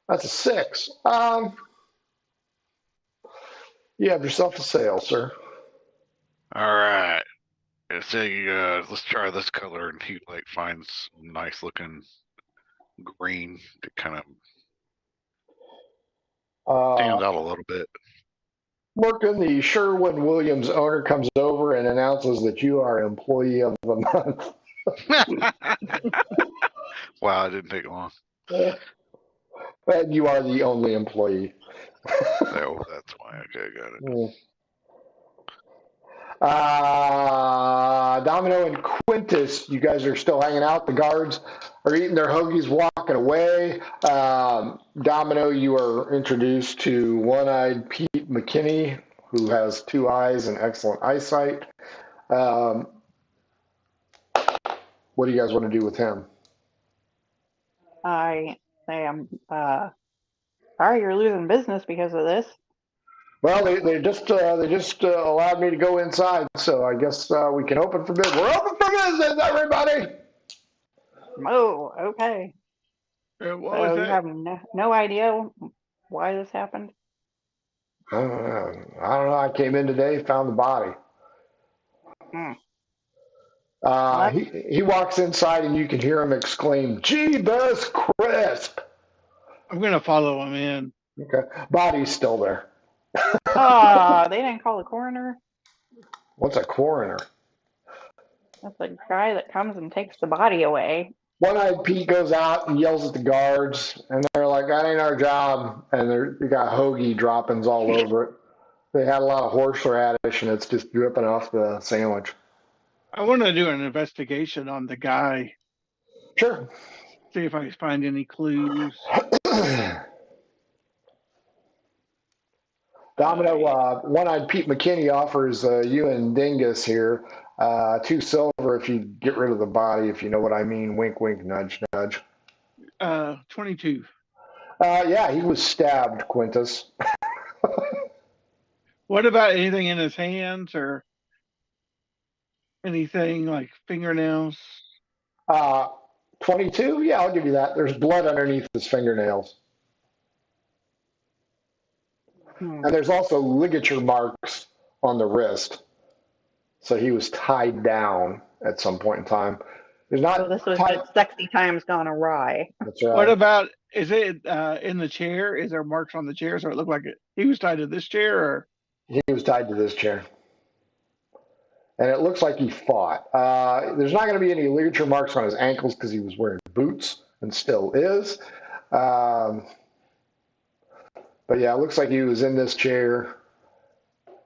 That's a 6. You have yourself a sale, sir. All right. Let's try this color, and he like finds nice looking green that kind of stands out a little bit. Morgan, the Sherwin-Williams owner, comes over and announces that you are employee of the month. Wow, it didn't take long. And you are the only employee. Oh, that's why. Okay, got it. Domino and Quintus, you guys are still hanging out. The guards are eating their hoagies, walking away. Domino, you are introduced to One-Eyed Pete McKinney, who has 2 eyes and excellent eyesight. What do you guys want to do with him? I say I'm sorry you're losing business because of this. Well, they just allowed me to go inside, so I guess we can open for business. We're open for business, everybody. Oh, okay. What So was you that? have no idea why this happened? I don't know. I came in today, found the body. Hmm. Well, He walks inside, and you can hear him exclaim, "Jeebus crisp!" I'm gonna follow him in. Okay, body's still there. they didn't call the coroner. What's a coroner? That's the guy that comes and takes the body away. One-Eyed Pete goes out and yells at the guards, and they're like, "That ain't our job." And they got hoagie droppings all over it. They had a lot of horseradish, and it's just dripping off the sandwich. I want to do an investigation on the guy. Sure. See if I can find any clues. Domino, One-Eyed Pete McKinney offers you and Dingus here 2 silver if you get rid of the body, if you know what I mean. Wink, wink, nudge, nudge. 22. Yeah, he was stabbed, Quintus. What about anything in his hands or anything like fingernails? 22? Yeah, I'll give you that. There's blood underneath his fingernails. Hmm. And there's also ligature marks on the wrist. So he was tied down at some point in time. There's not So this was tied. just sexy times gone awry. That's right. What about, is it in the chair? Is there marks on the chair so it looked like he was tied to this chair? Or He was tied to this chair. And it looks like he fought. There's not going to be any ligature marks on his ankles because he was wearing boots and still is. But yeah, it looks like he was in this chair.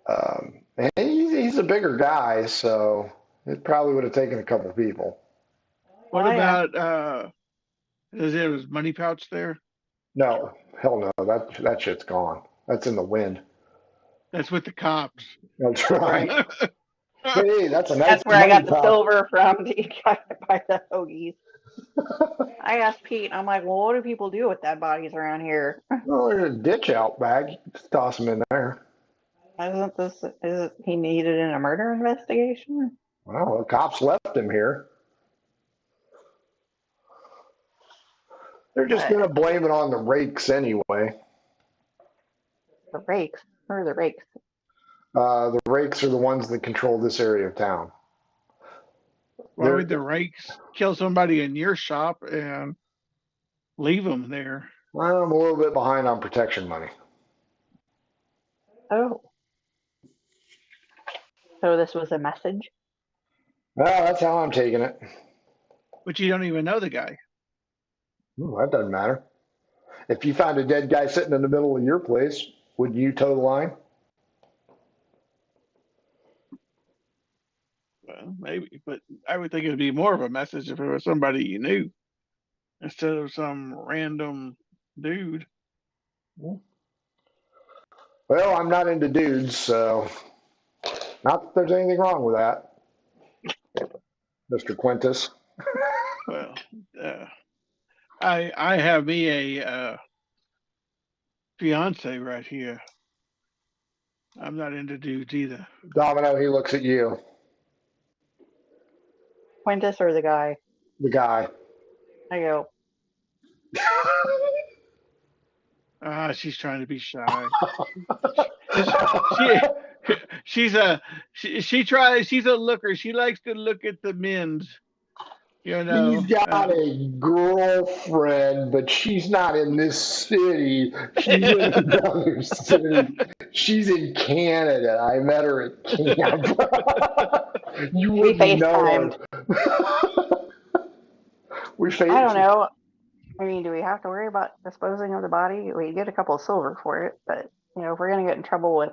And he's a bigger guy, so it probably would have taken a couple people. what Oh, yeah. about, is there his money pouch there? No, hell no. That shit's gone. That's in the wind. That's with the cops. That's right. Hey, that's a nice That's where I got the pouch. silver from to buy the hoagies. I asked Pete, I'm like, well, what do people do with dead bodies around here? Well, there's a ditch out bag. Just toss them in there. Is he needed in a murder investigation? Well, the cops left him here. They're just going to blame it on the rakes anyway. The rakes. Who are the rakes? The rakes are the ones that control this area of town. Why would the rakes kill somebody in your shop and leave them there? I'm a little bit behind on protection money. Oh. So this was a message? Well, that's how I'm taking it. But you don't even know the guy. That doesn't matter. If you found a dead guy sitting in the middle of your place, would you toe the line? Well, maybe, but I would think it would be more of a message if it was somebody you knew instead of some random dude. Well, I'm not into dudes, so not that there's anything wrong with that, Mr. Quintus. Well, I have me a fiance right here. I'm not into dudes either. Domino, he looks at you. Quintus or the guy? The guy. I go, She's trying to be shy. She's a she's a looker. She likes to look at the men's. He's got a girlfriend, but she's not in this city. She's in another city. She's in Canada. I met her at camp. You We wouldn't know FaceTimed. her. I don't know. I mean, do we have to worry about disposing of the body? We get a couple of silver for it, but if we're gonna get in trouble with,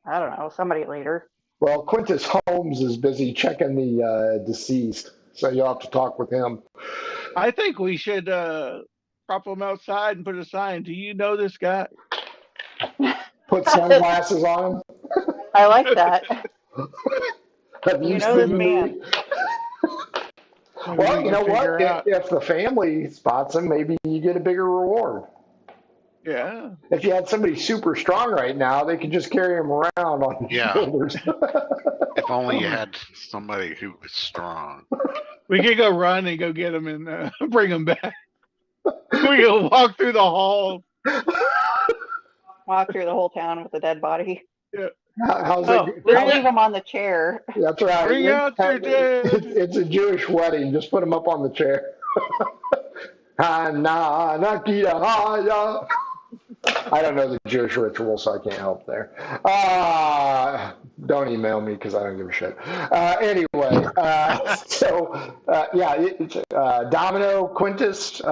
I don't know, somebody later. Well, Quintus Holmes is busy checking the deceased, so you'll have to talk with him. I think we should prop him outside and put a sign. Do you know this guy? Put sunglasses on him. I like that. Have You know this seen man. me? Well, you know what? Out. If the family spots him, maybe you get a bigger reward. Yeah. If you had somebody super strong right now, they could just carry him around on your shoulders. If only you had somebody who was strong. We could go run and go get him and bring him back. We could walk through the hall. Walk through the whole town with a dead body. Yeah. How's Just leave him on the chair. That's right. Bring out your dead. It's a Jewish wedding. Just put him up on the chair. I don't know the Jewish ritual, so I can't help there. Don't email me because I don't give a shit. Anyway, Domino Quintus,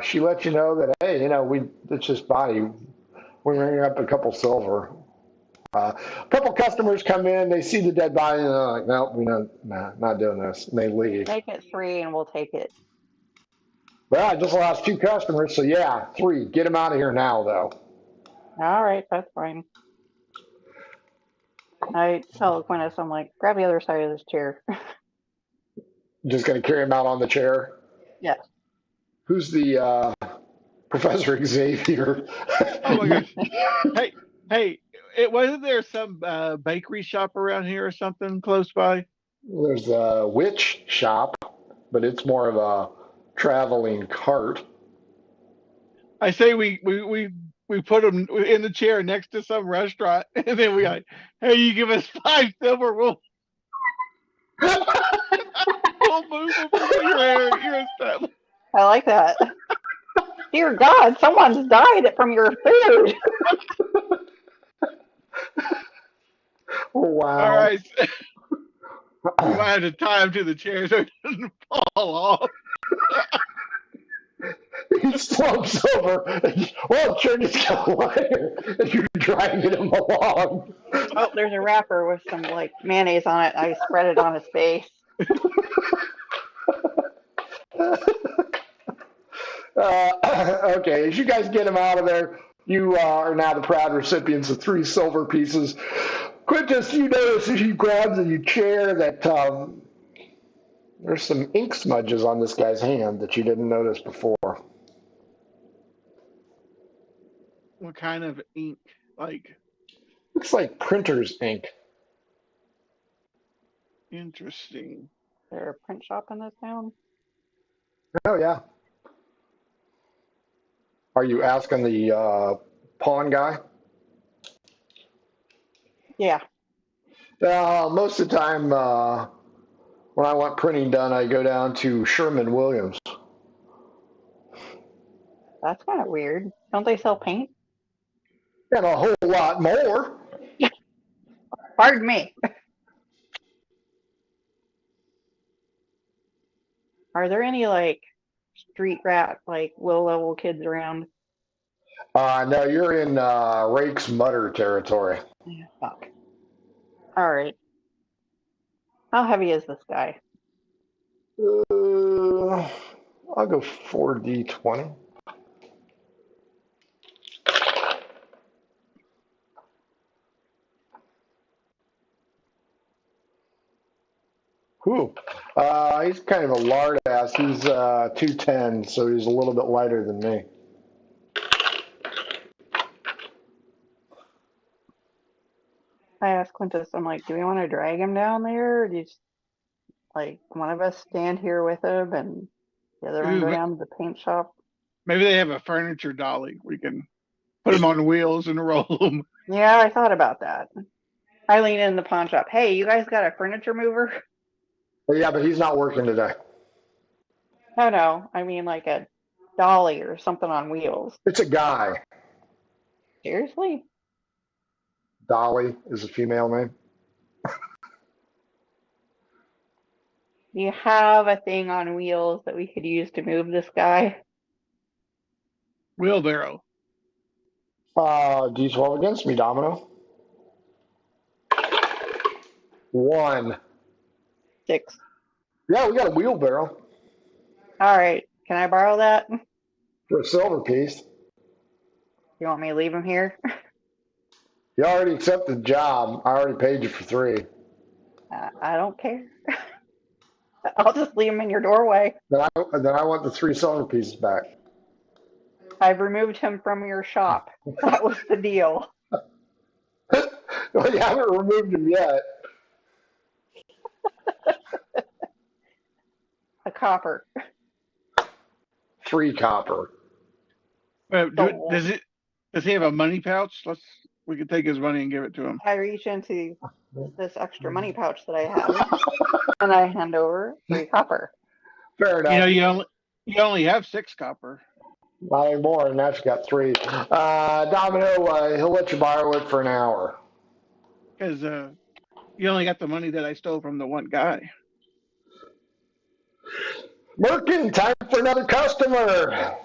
she let you know that, hey, it's just body. We're ringing up a couple silver. A couple customers come in, they see the dead body, and they're like, nope, not doing this. And they leave. Make it 3 and we'll take it. Well, I just lost 2 customers, so yeah, 3. Get them out of here now, though. All right, that's fine. I tell Quintus, I'm like, grab the other side of this chair. Just going to carry him out on the chair? Yeah. Who's the Professor Xavier? Oh, my gosh. Hey, wasn't there some bakery shop around here or something close by? There's a witch shop, but it's more of a traveling cart. I say we put him in the chair next to some restaurant, and then we like, hey, you give us 5 silver, we'll move him from your stuff. I like that. Dear God, someone's died from your food. Wow. All right. We might have to tie him to the chair so it doesn't fall off. He slumps over. Well, sure, just got lighter. And you're dragging him along. Oh, there's a wrapper with some mayonnaise on it. I spread it on his face. Okay, as you guys get him out of there, you are now the proud recipients of 3 silver pieces. Quintus, you notice as you grab the chair that there's some ink smudges on this guy's hand that you didn't notice before. What kind of ink? Looks like printer's ink. Interesting. Is there a print shop in this town? Oh, yeah. Are you asking the pawn guy? Yeah. Most of the time, when I want printing done, I go down to Sherman-Williams. That's kind of weird. Don't they sell paint? And a whole lot more. Pardon me. Are there any street rat low level kids around? No, you're in Rake's Mutter territory. Yeah, fuck. All right. How heavy is this guy? I'll go 4d20. Whew. He's kind of a lard ass. He's 210, so he's a little bit lighter than me. I asked Quintus, I'm like, do we want to drag him down there? Or do you just, one of us stand here with him and the other one go down to the paint shop? Maybe they have a furniture dolly. We can Put them on wheels and roll them. Yeah, I thought about that. I lean in the pawn shop. Hey, you guys got a furniture mover? Yeah, but he's not working today. Oh no, I mean like a dolly or something on wheels. It's a guy. Seriously? Dolly is a female name. Do you have a thing on wheels that we could use to move this guy? Wheelbarrow. D12 against me, Domino. 1. 6. Yeah, we got a wheelbarrow All right. Can I borrow that? for a silver piece. You want me to leave him here? You already accepted the job. I already paid you for 3. I don't care. I'll just leave him in your doorway. Then I want the 3 silver pieces back. I've removed him from your shop. That was the deal. Well, you haven't removed him yet. A copper. 3 copper. Does he have a money pouch? We could take his money and give it to him. I reach into this extra money pouch that I have, and I hand over 3 copper. Fair enough. You only have 6 copper. Not anymore, and now she's got 3. Domino, he'll let you borrow it for an hour. Because you only got the money that I stole from the one guy. Merkin, time for another customer.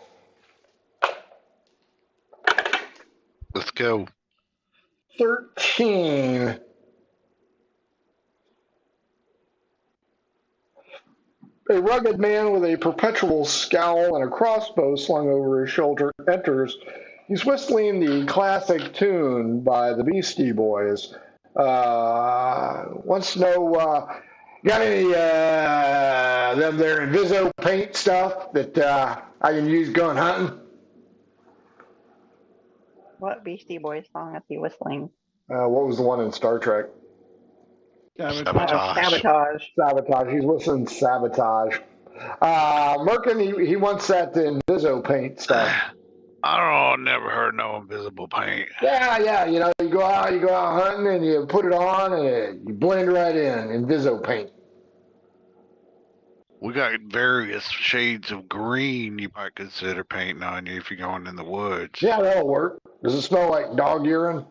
Let's go. 13. A rugged man with a perpetual scowl and a crossbow slung over his shoulder enters. He's whistling the classic tune by the Beastie Boys. Wants to know, got any them there Inviso paint stuff that I can use gun hunting? What Beastie Boys song is he whistling? What was the one in Star Trek? Sabotage. Sabotage. Sabotage. He's listening to Sabotage. Merkin, he wants that Inviso paint stuff. I don't know, never heard no invisible paint. Yeah. You know, you go out hunting and you put it on and you blend right in Inviso paint. We got various shades of green you might consider painting on you if you're going in the woods. Yeah, that'll work. Does it smell like dog urine?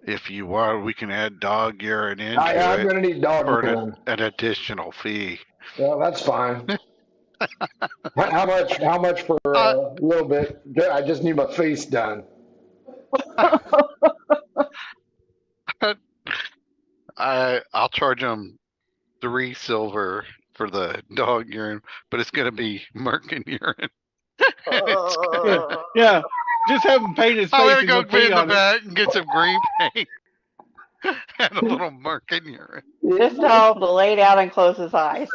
If you want, we can add dog urine into I'm it going to need dog for urine. an additional fee. Well, that's fine. How much for a little bit? I just need my face done. I'll charge them 3 silver for the dog urine, but it's going to be Merkin urine. Yeah, just have him paint his face. I'm going to go pee in the on back and get some green paint and a little Merkin urine. Just tell him to lay down and close his eyes.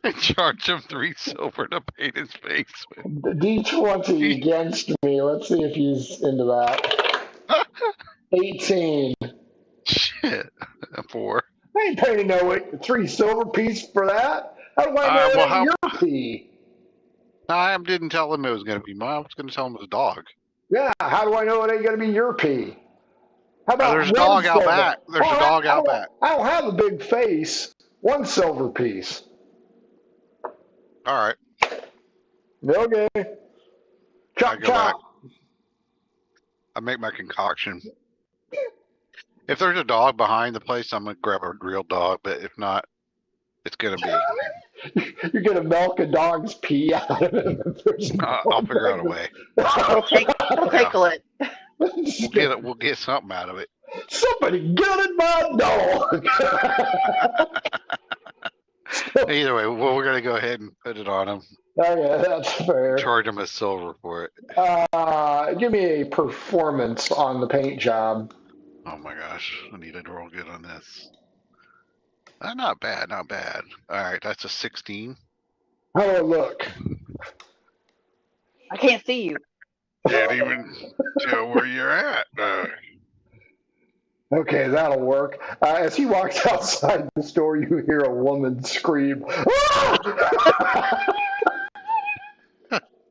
And charge him 3 silver to paint his face with. D20 against me. Let's see if he's into that. 18. Shit. 4. I ain't paying no 3 silver pieces for that. How do I know that's your pee? I didn't tell him it was going to be mine. I was going to tell him it was a dog. Yeah, how do I know it ain't going to be your pee? How about there's a dog out back. There's a dog out back. I don't have a big face. 1 silver piece. All right. Okay. Chop, chop. I make my concoction. If there's a dog behind the place, I'm going to grab a real dog. But if not, it's going to be... You're going to milk a dog's pee out of it. I'll figure out a way. He'll tickle it. We'll get something out of it. Somebody gutted my dog. Either way, well, we're going to go ahead and put it on him. Okay, that's fair. Charge him a silver for it. Give me a performance on the paint job. Oh my gosh, I need to roll good on this. Not bad, not bad. All right, that's a 16. How do I look? I can't see you. Can't even tell where you're at. Okay, that'll work. As he walks outside the store, you hear a woman scream. Ah!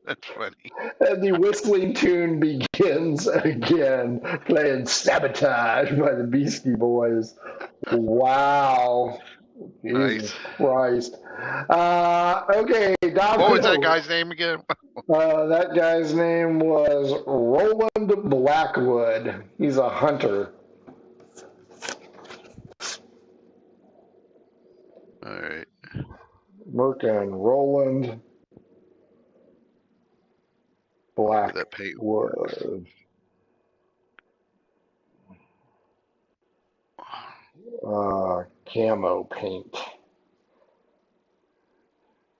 That's funny. And the whistling tune begins again, playing Sabotage by the Beastie Boys. Wow. Jesus Nice. Christ. Okay, What was that Domino. guy's name again? That guy's name was Roland Blackwood. He's a hunter. All right. Merkin Roland Where that paint works. Blackwood. Camo paint.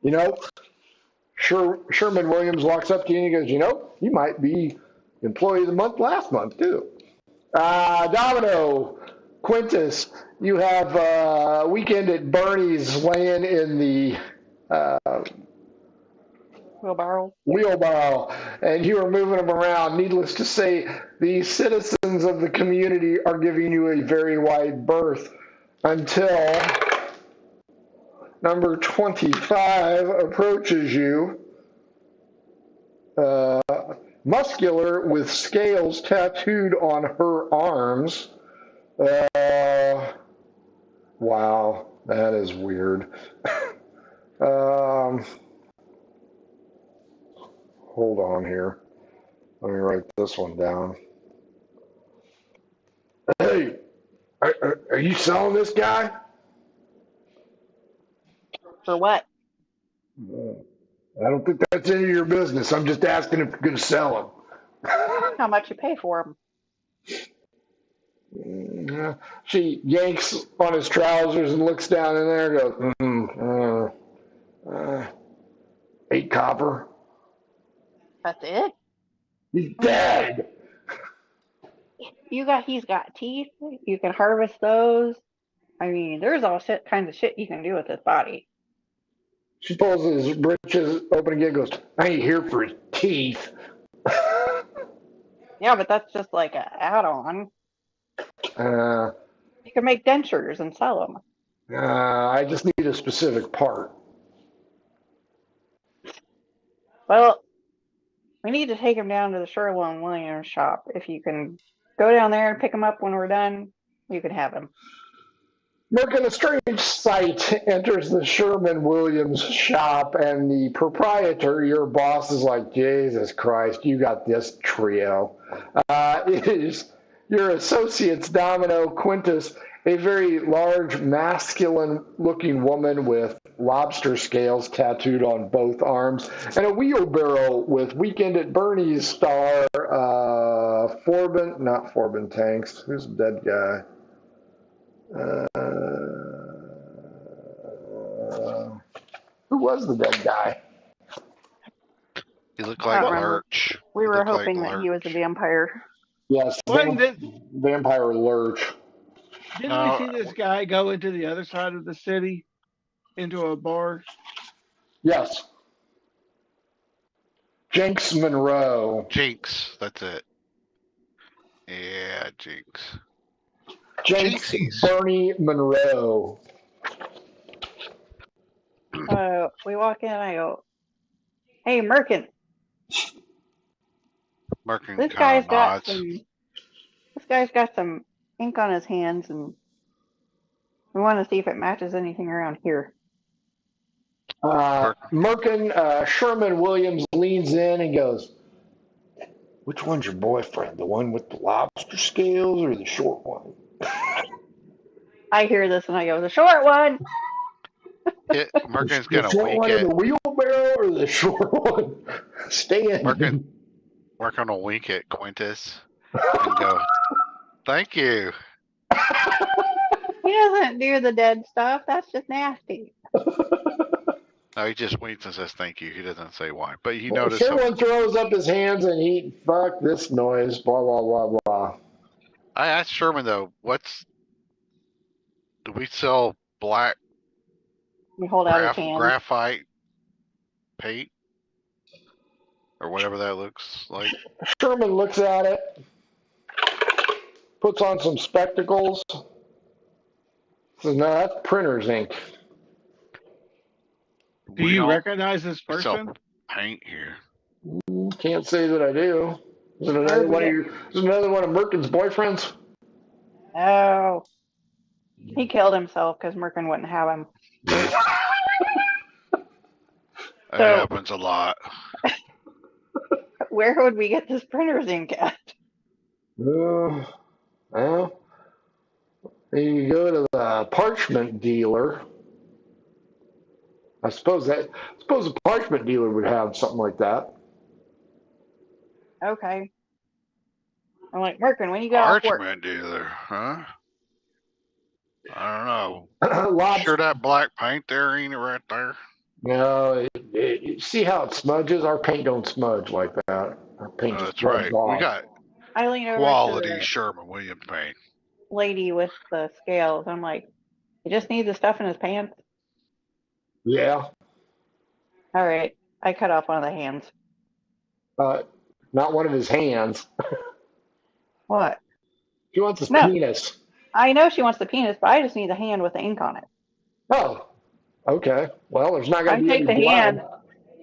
You know, Sherman Williams walks up to you and he goes, you know, you might be employee of the month last month, too. Domino, Quintus, you have Weekend at Bernie's laying in the wheelbarrow, and you are moving them around. Needless to say, the citizens of the community are giving you a very wide berth until number 25 approaches you. Muscular with scales tattooed on her arms. Wow, that is weird. Hold on here. Let me write this one down. Hey, are you selling this guy? For what? I don't think that's any of your business. I'm just asking if you're going to sell him. How much you pay for him? She yanks on his trousers and looks down in there and goes, 8 copper. That's it? He's dead. He's got teeth. You can harvest those. I mean, there's all kinds of shit you can do with his body. She pulls his britches open again and goes, I ain't here for his teeth. Yeah, but that's just like an add-on. You can make dentures and sell them. I just need a specific part. Well, we need to take him down to the Sherwin Williams shop. If you can go down there and pick him up when we're done, you can have him. Merkin, a strange sight enters the Sherman Williams shop, and the proprietor, your boss, is like, Jesus Christ, you got this trio. It is your associates, Domino, Quintus, a very large, masculine-looking woman with lobster scales tattooed on both arms, and a wheelbarrow with Weekend at Bernie's star, not Forbin Tanks, who's the dead guy? Who was the dead guy? He looked like Lurch. We were hoping that he was a vampire. Yes, Vampire Lurch. Didn't we see this guy go into the other side of the city, into a bar? Yes. Jenks Monroe. Jinx, that's it. Yeah, Jinx. Jenks Jinxies. Bernie Monroe. We walk in and I go, hey, Merkin. Merkin This kind guy's of nods. This guy's got some ink on his hands, and we want to see if it matches anything around here. Merkin, Sherman Williams leans in and goes, which one's your boyfriend? The one with the lobster scales or the short one? I hear this and I go, the short one. Merkin's going the to short wink one it. in the wheelbarrow or the short one? Stay in. Merkin will wink at Quintus and go, thank you. He doesn't do the dead stuff. That's just nasty. No, he just winks and says thank you. He doesn't say why. But you notice Someone throws up his hands and he, fuck this noise, blah, blah, blah, blah. I asked Sherman, though, do we sell black We hold out his hand. graphite paint? Or whatever that looks like. Sherman looks at it, puts on some spectacles, says, no, that's printer's ink. Do you recognize this person? Paint here. Can't say that I do. Is it Where would we get? another one of Merkin's boyfriends? Oh, he killed himself because Merkin wouldn't have him. That So, happens a lot. where would we get this printer's ink at? Well, you go to the parchment dealer. I suppose a parchment dealer would have something like that. Okay. I'm like, Merkin, when you get off work? Parchment dealer, huh? I don't know. Lobster. Sure that black paint there ain't it right there? No, see how it smudges? Our paint don't smudge like that. Our paint just That's rubs right. off. We got I lean over to quality the Sherman-Williams paint. lady with the scales. I'm like, he just needs the stuff in his pants. Yeah. All right. I cut off one of the hands. Not one of his hands. What? She wants his No. penis. I know she wants the penis, but I just need the hand with the ink on it. Oh, okay. Well, there's not going I to be take any the blood. hand.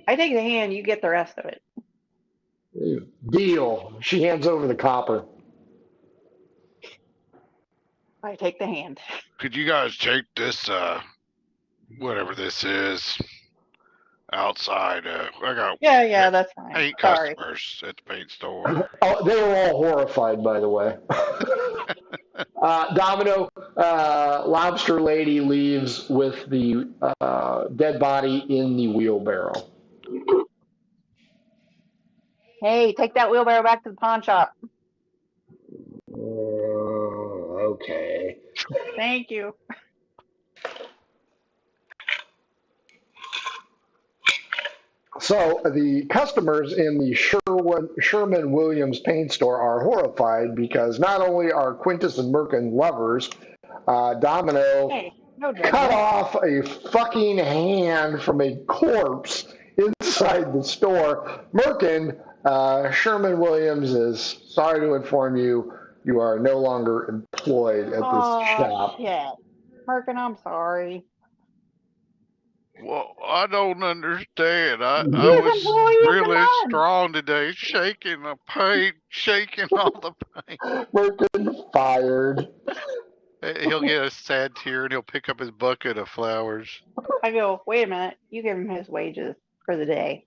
I take the hand. You get the rest of it. Deal. She hands over the copper. I take the hand. Could you guys take this, whatever this is, outside? I got Yeah, that's fine. 8 Sorry. customers at the paint store. Oh, they were all horrified, by the way. Domino, lobster lady leaves with the dead body in the wheelbarrow. Hey, take that wheelbarrow back to the pawn shop. Okay. Thank you. So the customers in the Sherman-Williams paint store are horrified because not only are Quintus and Merkin lovers, Domino cut off a fucking hand from a corpse inside the store. Merkin, Sherman-Williams is sorry to inform you, you are no longer employed at this shop. Shit. Merkin, I'm sorry. Well, I don't understand. I was really strong today, shaking the paint, shaking all the paint. Merkin fired. He'll get a sad tear and he'll pick up his bucket of flowers. I go, wait a minute. You give him his wages for the day.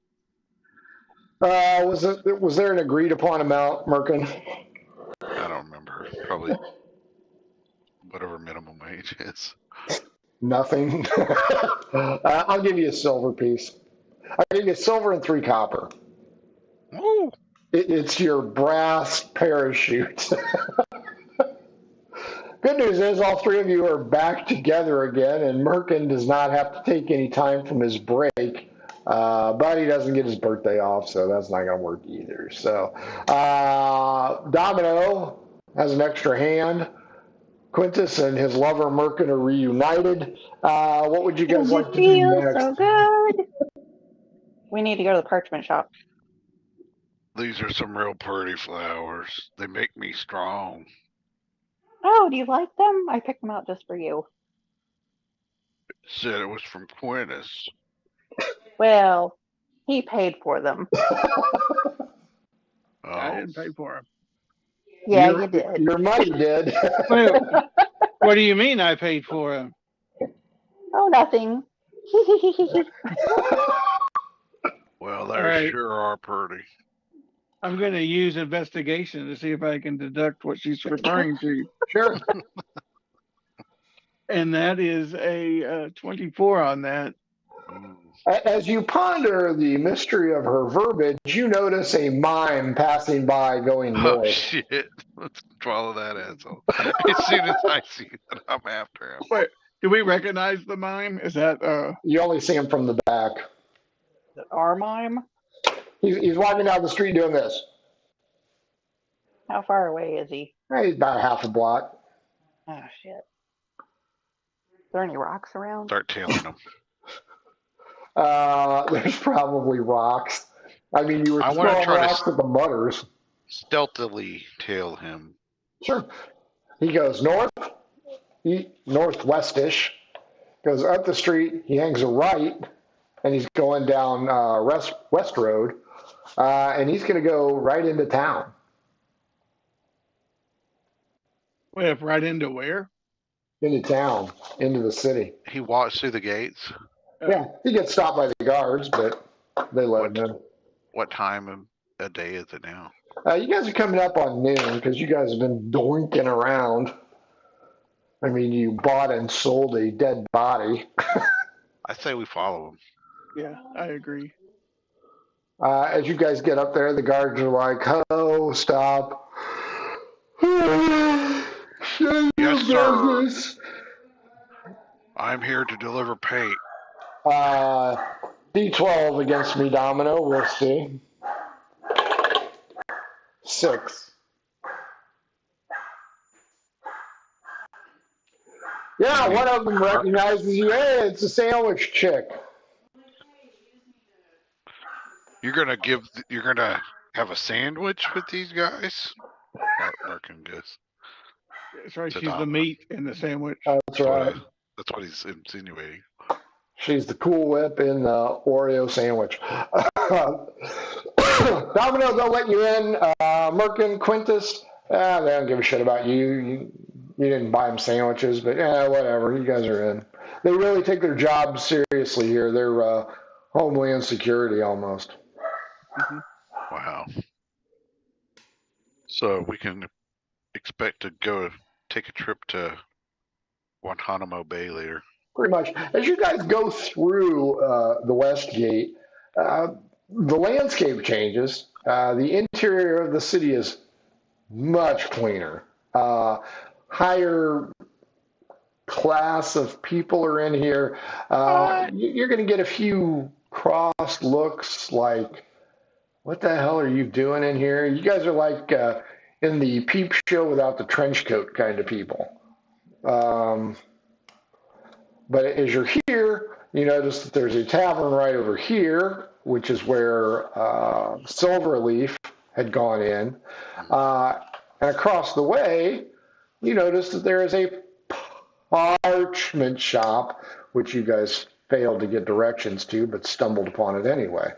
Was there an agreed upon amount, Merkin? I don't remember. Probably whatever minimum wage is. Nothing. I'll give you a silver piece. I'll give you silver and 3 copper. Ooh. It's your brass parachute. Good news is all 3 of you are back together again, and Merkin does not have to take any time from his break. But he doesn't get his birthday off, so that's not going to work either. So Domino has an extra hand. Quintus and his lover Merkin are reunited. What would you guys like to do next? So good. We need to go to the parchment shop. These are some real pretty flowers. They make me strong. Oh, do you like them? I picked them out just for you. It said it was from Quintus. Well, he paid for them. I didn't pay for them. Yeah, you did. Your money did. What do you mean I paid for them? Oh, nothing. Well, they sure are pretty. I'm going to use investigation to see if I can deduct what she's referring to. Sure. And that is a 24 on that. As you ponder the mystery of her verbiage, you notice a mime passing by going north. Oh, shit. Let's follow that asshole. As soon as I see that, I'm after him. Wait, do we recognize the mime? Is that... You only see him from the back. Our mime? He's walking down the street doing this. How far away is he? He's about half a block. Oh, shit. Is there any rocks around? Start tailing him. There's probably rocks. I mean, you were throwing rocks at the mutters. Stealthily tail him. Sure. He goes northwestish, goes up the street. He hangs a right, and he's going down West Road. and he's going to go right into town. Wait, right into where? Into town, into the city. He walks through the gates. Yeah, he gets stopped by the guards, but they let him in. What time of day is it now? You guys are coming up on noon because you guys have been doinking around. I mean, you bought and sold a dead body. I say we follow him. Yeah, I agree. As you guys get up there, the guards are like, "Oh, stop! Yes, sir. Business." I'm here to deliver paint. D12 against me, Domino. We'll see. 6. Yeah, one of them recognizes you. Hey, it's a sandwich chick. You're gonna have a sandwich with these guys? Merkin goes. That's right. To She's the Dom. meat in the sandwich. That's right. That's what he's insinuating. She's the Cool Whip in the Oreo sandwich. Domino, they'll let you in. Merkin, Quintus, they don't give a shit about you. You didn't buy them sandwiches, but whatever. You guys are in. They really take their job seriously here. They're homeland security almost. Mm-hmm. Wow. So we can expect to go take a trip to Guantanamo Bay later. Pretty much. As you guys go through the West Gate, the landscape changes. The interior of the city is much cleaner. Higher class of people are in here. You're going to get a few crossed looks like, what the hell are you doing in here? You guys are like in the peep show without the trench coat kind of people. But as you're here, you notice that there's a tavern right over here, which is where Silverleaf had gone in. And across the way, you notice that there is a parchment shop, which you guys failed to get directions to, but stumbled upon it anyway.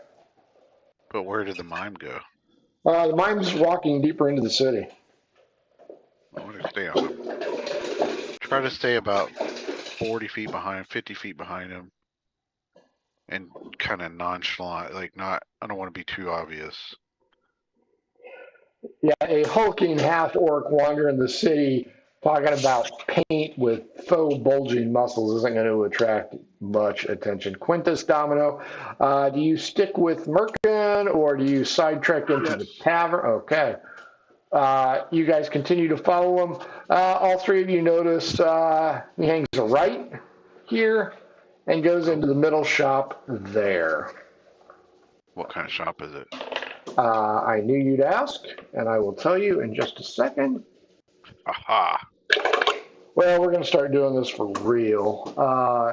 But where did the mime go? The mime's walking deeper into the city. I want to stay on him. Try to stay about 40 feet behind, 50 feet behind him. And kind of nonchalant, I don't want to be too obvious. Yeah, a hulking half-orc wandering the city talking about paint with faux bulging muscles isn't going to attract much attention. Quintus, Domino, do you stick with Merkin or do you sidetrack into the tavern? Okay. You guys continue to follow him. All three of you notice he hangs a right here and goes into the middle shop there. What kind of shop is it? I knew you'd ask, and I will tell you in just a second. Aha! Well, we're going to start doing this for real.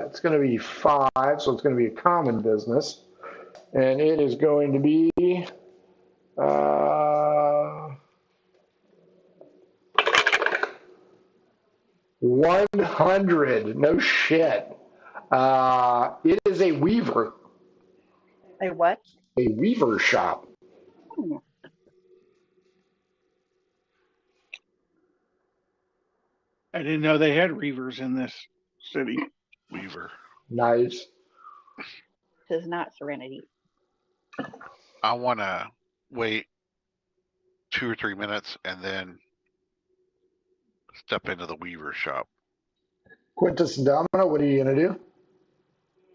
It's going to be 5, so it's going to be a common business. And it is going to be 100. No shit. It is a weaver. A what? A weaver shop. I didn't know they had reavers in this city. Weaver. Nice. Tis not Serenity. I want to wait 2 or 3 minutes and then step into the weaver shop. Quintus and Domino, what are you going to do?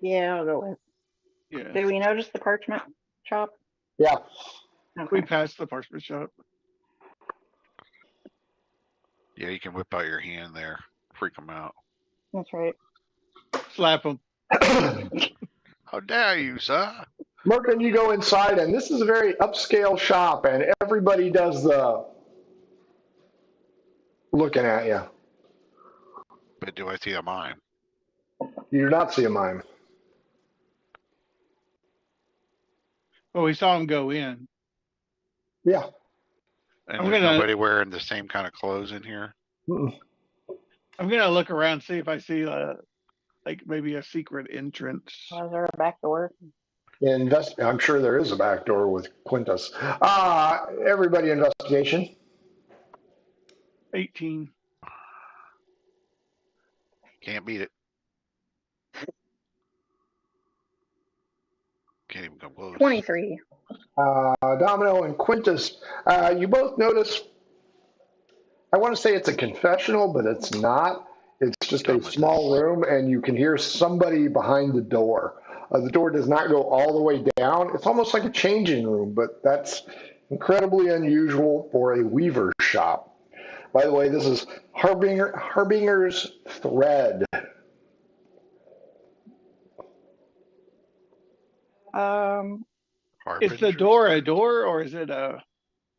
Yeah, I'll go with. Yeah. Did we notice the parchment shop? Yeah. Okay. We passed the parchment shop. Yeah, you can whip out your hand there. Freak them out. That's right. Slap them. How dare you, sir? Merkin, you go inside, and this is a very upscale shop, and everybody does the looking at you. But do I see a mime? You do not see a mime. Well, we saw him go in. Yeah. And I'm there's gonna- nobody wearing the same kind of clothes in here? Mm-mm. I'm gonna look around, see if I see like maybe a secret entrance. Was there a back door? I'm sure there is a back door with Quintus. Everybody investigation. 18. Can't beat it. Can't even come close. 23. Domino and Quintus, you both notice, I want to say it's a confessional, but it's not. It's just a small room, and you can hear somebody behind the door. The door does not go all the way down. It's almost like a changing room, but that's incredibly unusual for a weaver shop. By the way, this is Harbinger's Thread. Is the door a door, or is it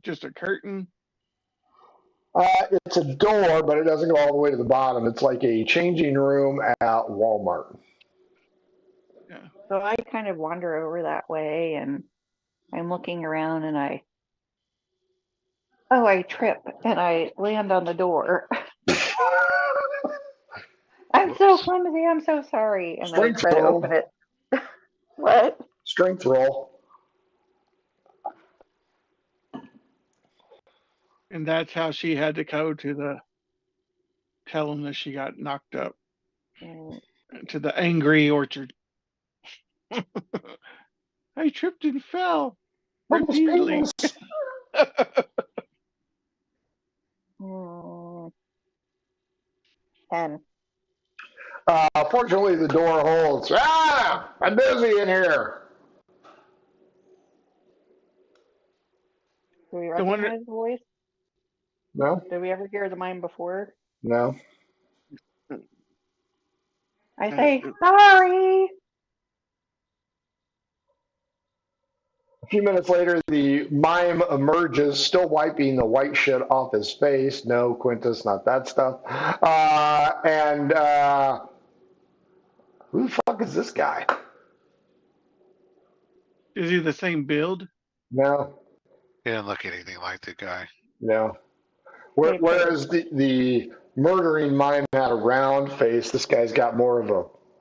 just a curtain? It's a door, but it doesn't go all the way to the bottom. It's like a changing room at Walmart. Yeah. So I kind of wander over that way, and I'm looking around, and I trip, and I land on the door. I'm so clumsy. I'm so sorry. And then I try to open it. What? Strength roll. And that's how she had to go to tell him that she got knocked up to the angry orchard. I tripped and fell repeatedly. 10. Fortunately, the door holds. I'm busy in here. Do we recognize the voice? No. Did we ever hear the mime before? No. I say, sorry. A few minutes later, the mime emerges, still wiping the white shit off his face. No, Quintus, not that stuff. Who the fuck is this guy? Is he the same build? No. He didn't look anything like the guy. No. Whereas the murdering mime had a round face, this guy's got more of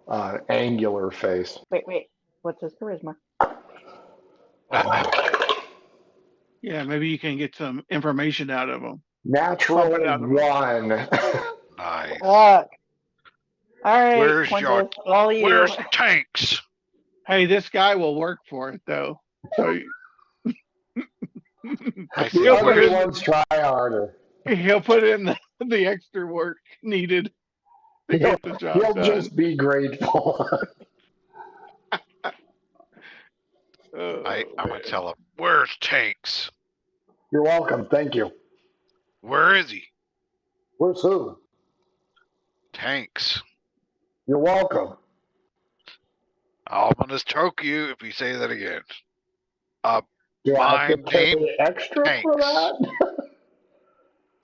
a angular face. Wait. What's his charisma? Yeah, maybe you can get some information out of him. Natural 1. Nice. Look. All right, Where's Quintus, all you. Where's Tanks? Hey, this guy will work for it, though. So the other ones try harder. He'll put in the extra work needed to get the job done. He'll just be grateful. I'm going to tell him, where's Tanks? You're welcome. Thank you. Where is he? Where's who? Tanks. You're welcome. I'm going to choke you if you say that again. Do I have to pay extra Tanks. for that?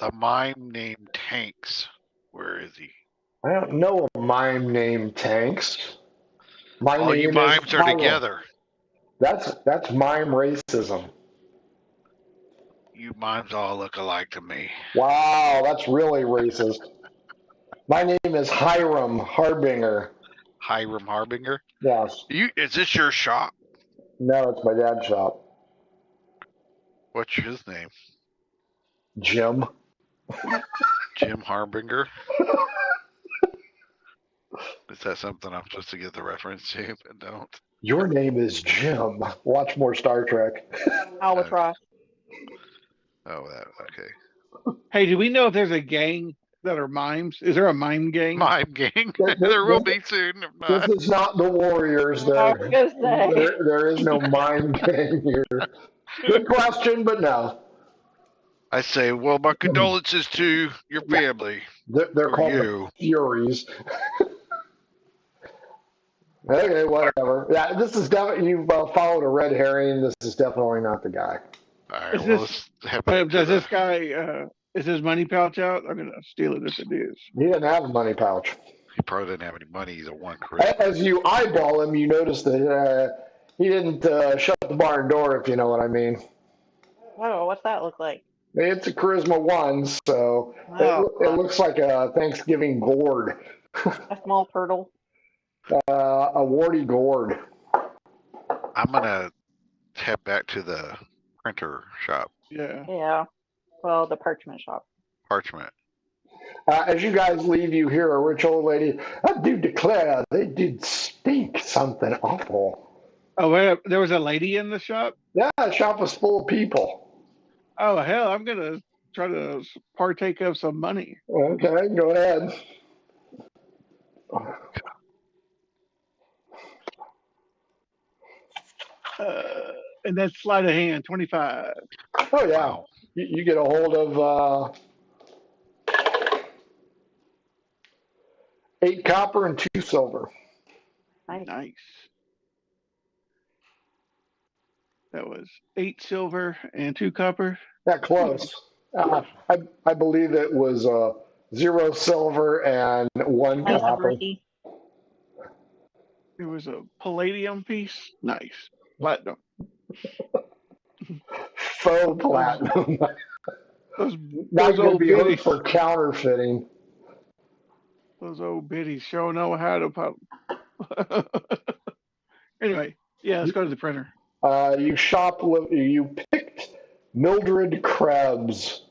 The mime named Tanks. Where is he? I don't know a mime named Tanks. All you mimes are together. That's mime racism. You mimes all look alike to me. Wow, that's really racist. My name is Hiram Harbinger. Hiram Harbinger? Yes. Is this your shop? No, it's my dad's shop. What's his name? Jim. Jim Harbinger? Is that something I'm supposed to get the reference to but don't? Your name is Jim. Watch more Star Trek. Albatross. Okay. Hey, do we know if there's a gang that are mimes? Is there a mime gang? Mime gang? There will be soon. This is not the Warriors. There is no mime gang here. Good question, but no. I say, well, my condolences to your family. They're called the Furies. Okay, whatever. Yeah, this is definitely, you've followed a red herring. This is definitely not the guy. All right, does this guy, is his money pouch out? I'm going to steal it if it is. He didn't have a money pouch. He probably didn't have any money. He's a one crew. As you eyeball him, you notice that he didn't shut the barn door, if you know what I mean. Oh, what's that look like? It's a charisma 1, so it looks like a Thanksgiving gourd. A small turtle. A warty gourd. I'm gonna head back to the printer shop. Yeah. Yeah. Well, the parchment shop. Parchment. As you guys leave, you hear a rich old lady. I do declare they did stink something awful. Oh, wait, there was a lady in the shop? Yeah, the shop was full of people. Oh, hell, I'm going to try to partake of some money. Okay, go ahead. And that's sleight of hand, 25. Oh yeah, Wow. you get a hold of 8 copper and 2 silver. Nice. Nice. That was 8 silver and 2 copper. That close. I believe it was 0 silver and 1 Nice of copper. Ricky. There was a palladium piece. Nice. Platinum. Faux platinum. Those Not going to old be hooked biddies. for counterfeiting. Those old biddies sure know how to pop. Anyway, yeah, let's go to the printer. You picked Mildred Krebs'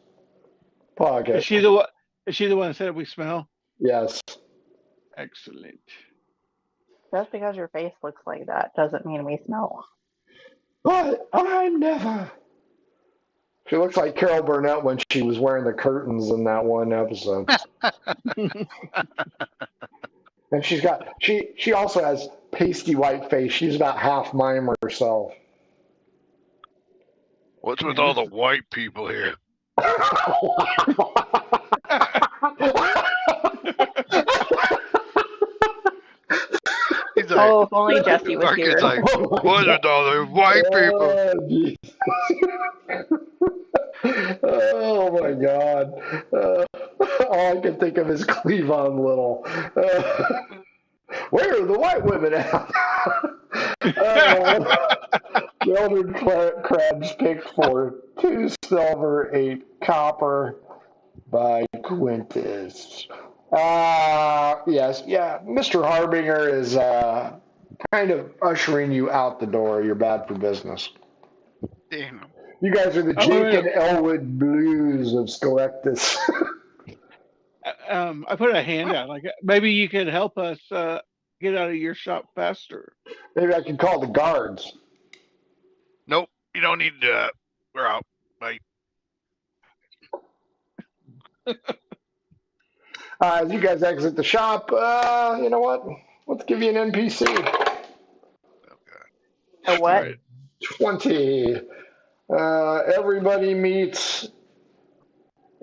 pocket. Is she the one? Is she the one that said we smell? Yes. Excellent. Just because your face looks like that doesn't mean we smell. But I never. She looks like Carol Burnett when she was wearing the curtains in that one episode. And she also has pasty white face. She's about half mime herself. What's with all the white people here? He's like, Oh, if only Jesse was here. Marcus like, what's with all the white people? Oh my God. All I can think of is Cleavon Little. Where are the white women at? Mildred Krebs picked for 2 silver, 8 copper by Quintus. Yes, yeah. Mr. Harbinger is kind of ushering you out the door. You're bad for business. Damn. You guys are the Jake and Elwood Blues of Scolectus. I put a hand out. Like maybe you could help us get out of your shop faster. Maybe I can call the guards. Nope, you don't need to do that. We're out. Bye. As you guys exit the shop, you know what? Let's give you an NPC. A what? Right. 20. Everybody meets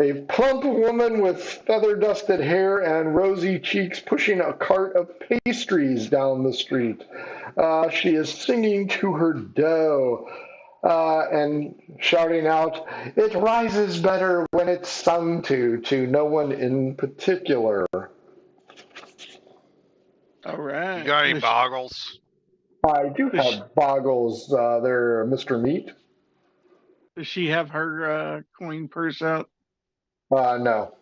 a plump woman with feather-dusted hair and rosy cheeks pushing a cart of pastries down the street. She is singing to her dough and shouting out, "It rises better when it's sung to no one in particular." All right. You got any boggles? I do have boggles there, Mr. Meat. Does she have her coin purse out? No.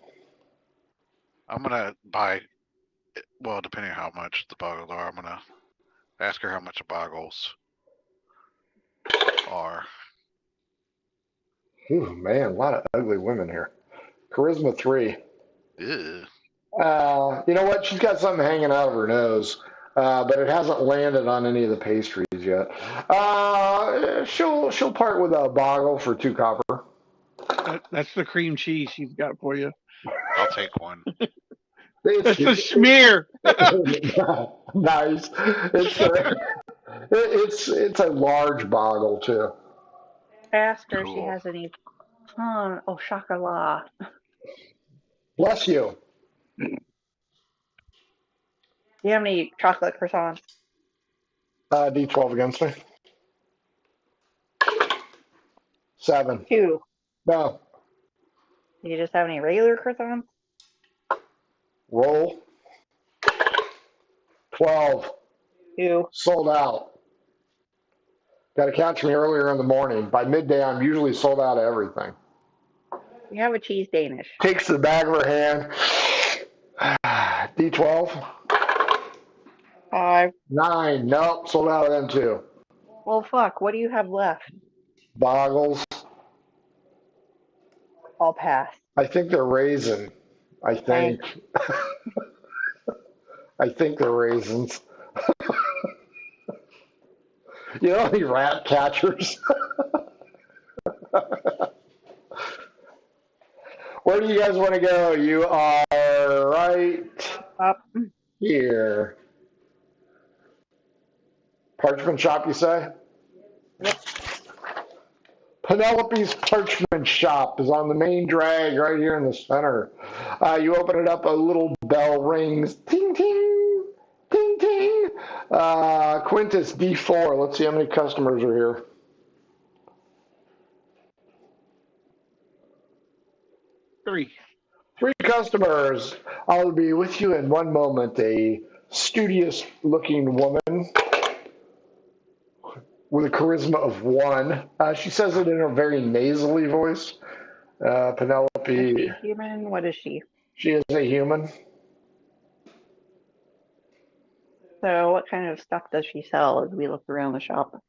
I'm gonna buy. Well, depending on how much the boggles are, I'm gonna ask her how much the boggles are. Ooh, man, a lot of ugly women here. Charisma 3. Ew. You know what? She's got something hanging out of her nose, but it hasn't landed on any of the pastries yet. She'll part with a boggle for 2 copper. That's the cream cheese she's got for you. I'll take one. That's a smear. Nice. It's a large boggle too. Ask her if she Cool. has any oh chocolat. Bless you. Do you have any chocolate croissants? D12 against me. 7. 2. No. Do you just have any regular croissants? Roll. 12. 2. Sold out. Got to catch me earlier in the morning. By midday, I'm usually sold out of everything. You have a cheese Danish. Takes the bag of her hand. D12. 5. 9. Nope. Sold out of them too. Well, fuck. What do you have left? Boggles. I'll pass. I think they're raisin. I think. Thanks. I think they're raisins. You know any rat catchers? Where do you guys want to go? You are right Up. here. Parchment shop, you say? Yep. Penelope's Parchment Shop is on the main drag right here in the center. You open it up, a little bell rings. Ting, ting, ting, ting. Quintus D4. Let's see how many customers are here. Three. 3 customers. I'll be with you in one moment. A studious-looking woman with a charisma of 1. She says it in a very nasally voice. Is Penelope, she human? What is she? she is a human. So, what kind of stuff does she sell as we look around the shop?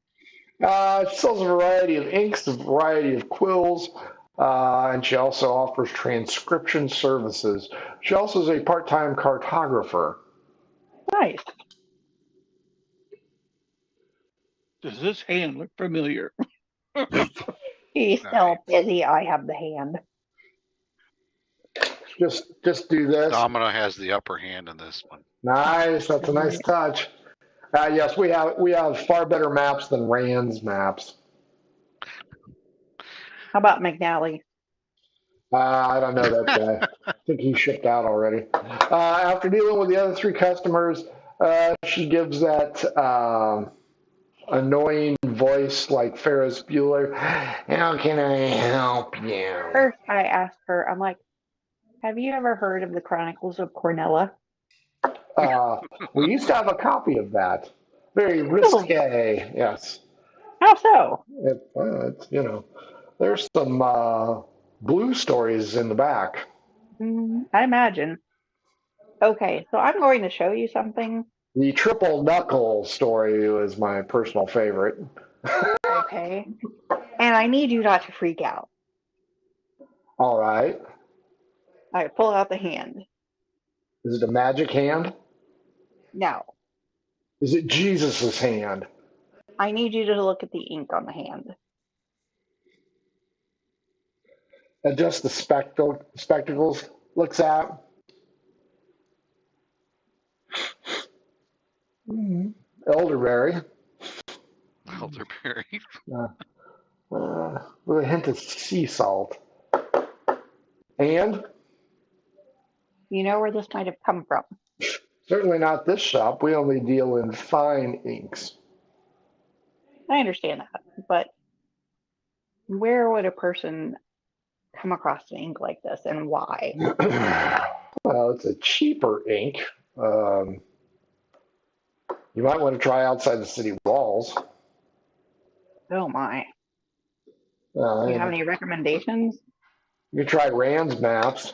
She sells a variety of inks, a variety of quills, and she also offers transcription services. She also is a part-time cartographer. Nice. Does this hand look familiar? She's still busy. I have the hand. Just do this. Domino has the upper hand in this one. Nice. That's a nice touch. Yes, we have far better maps than Rand's maps. How about McNally? I don't know that guy. I think he shipped out already. After dealing with the other 3 customers, she gives that annoying voice like Ferris Bueller. How can I help you? First, I asked her, I'm like, have you ever heard of the Chronicles of Cornella? We used to have a copy of that. Very risque, yes. How so? It's, there's some blue stories in the back. I imagine. Okay, so I'm going to show you something. The triple knuckle story is my personal favorite. Okay. And I need you not to freak out. All right. All right, pull out the hand. Is it a magic hand? Now, Is it Jesus's hand? I need you to look at the ink on the hand. Adjust the spectacles. Looks at. Elderberry. Elderberry. With a hint of sea salt. And You know where this might have come from. certainly not this shop. We only deal in fine inks. I understand that, but where would a person come across an ink like this and why? Well, it's a cheaper ink. You might want to try outside the city walls. Oh my. Do you have any recommendations? You can try Rand's maps.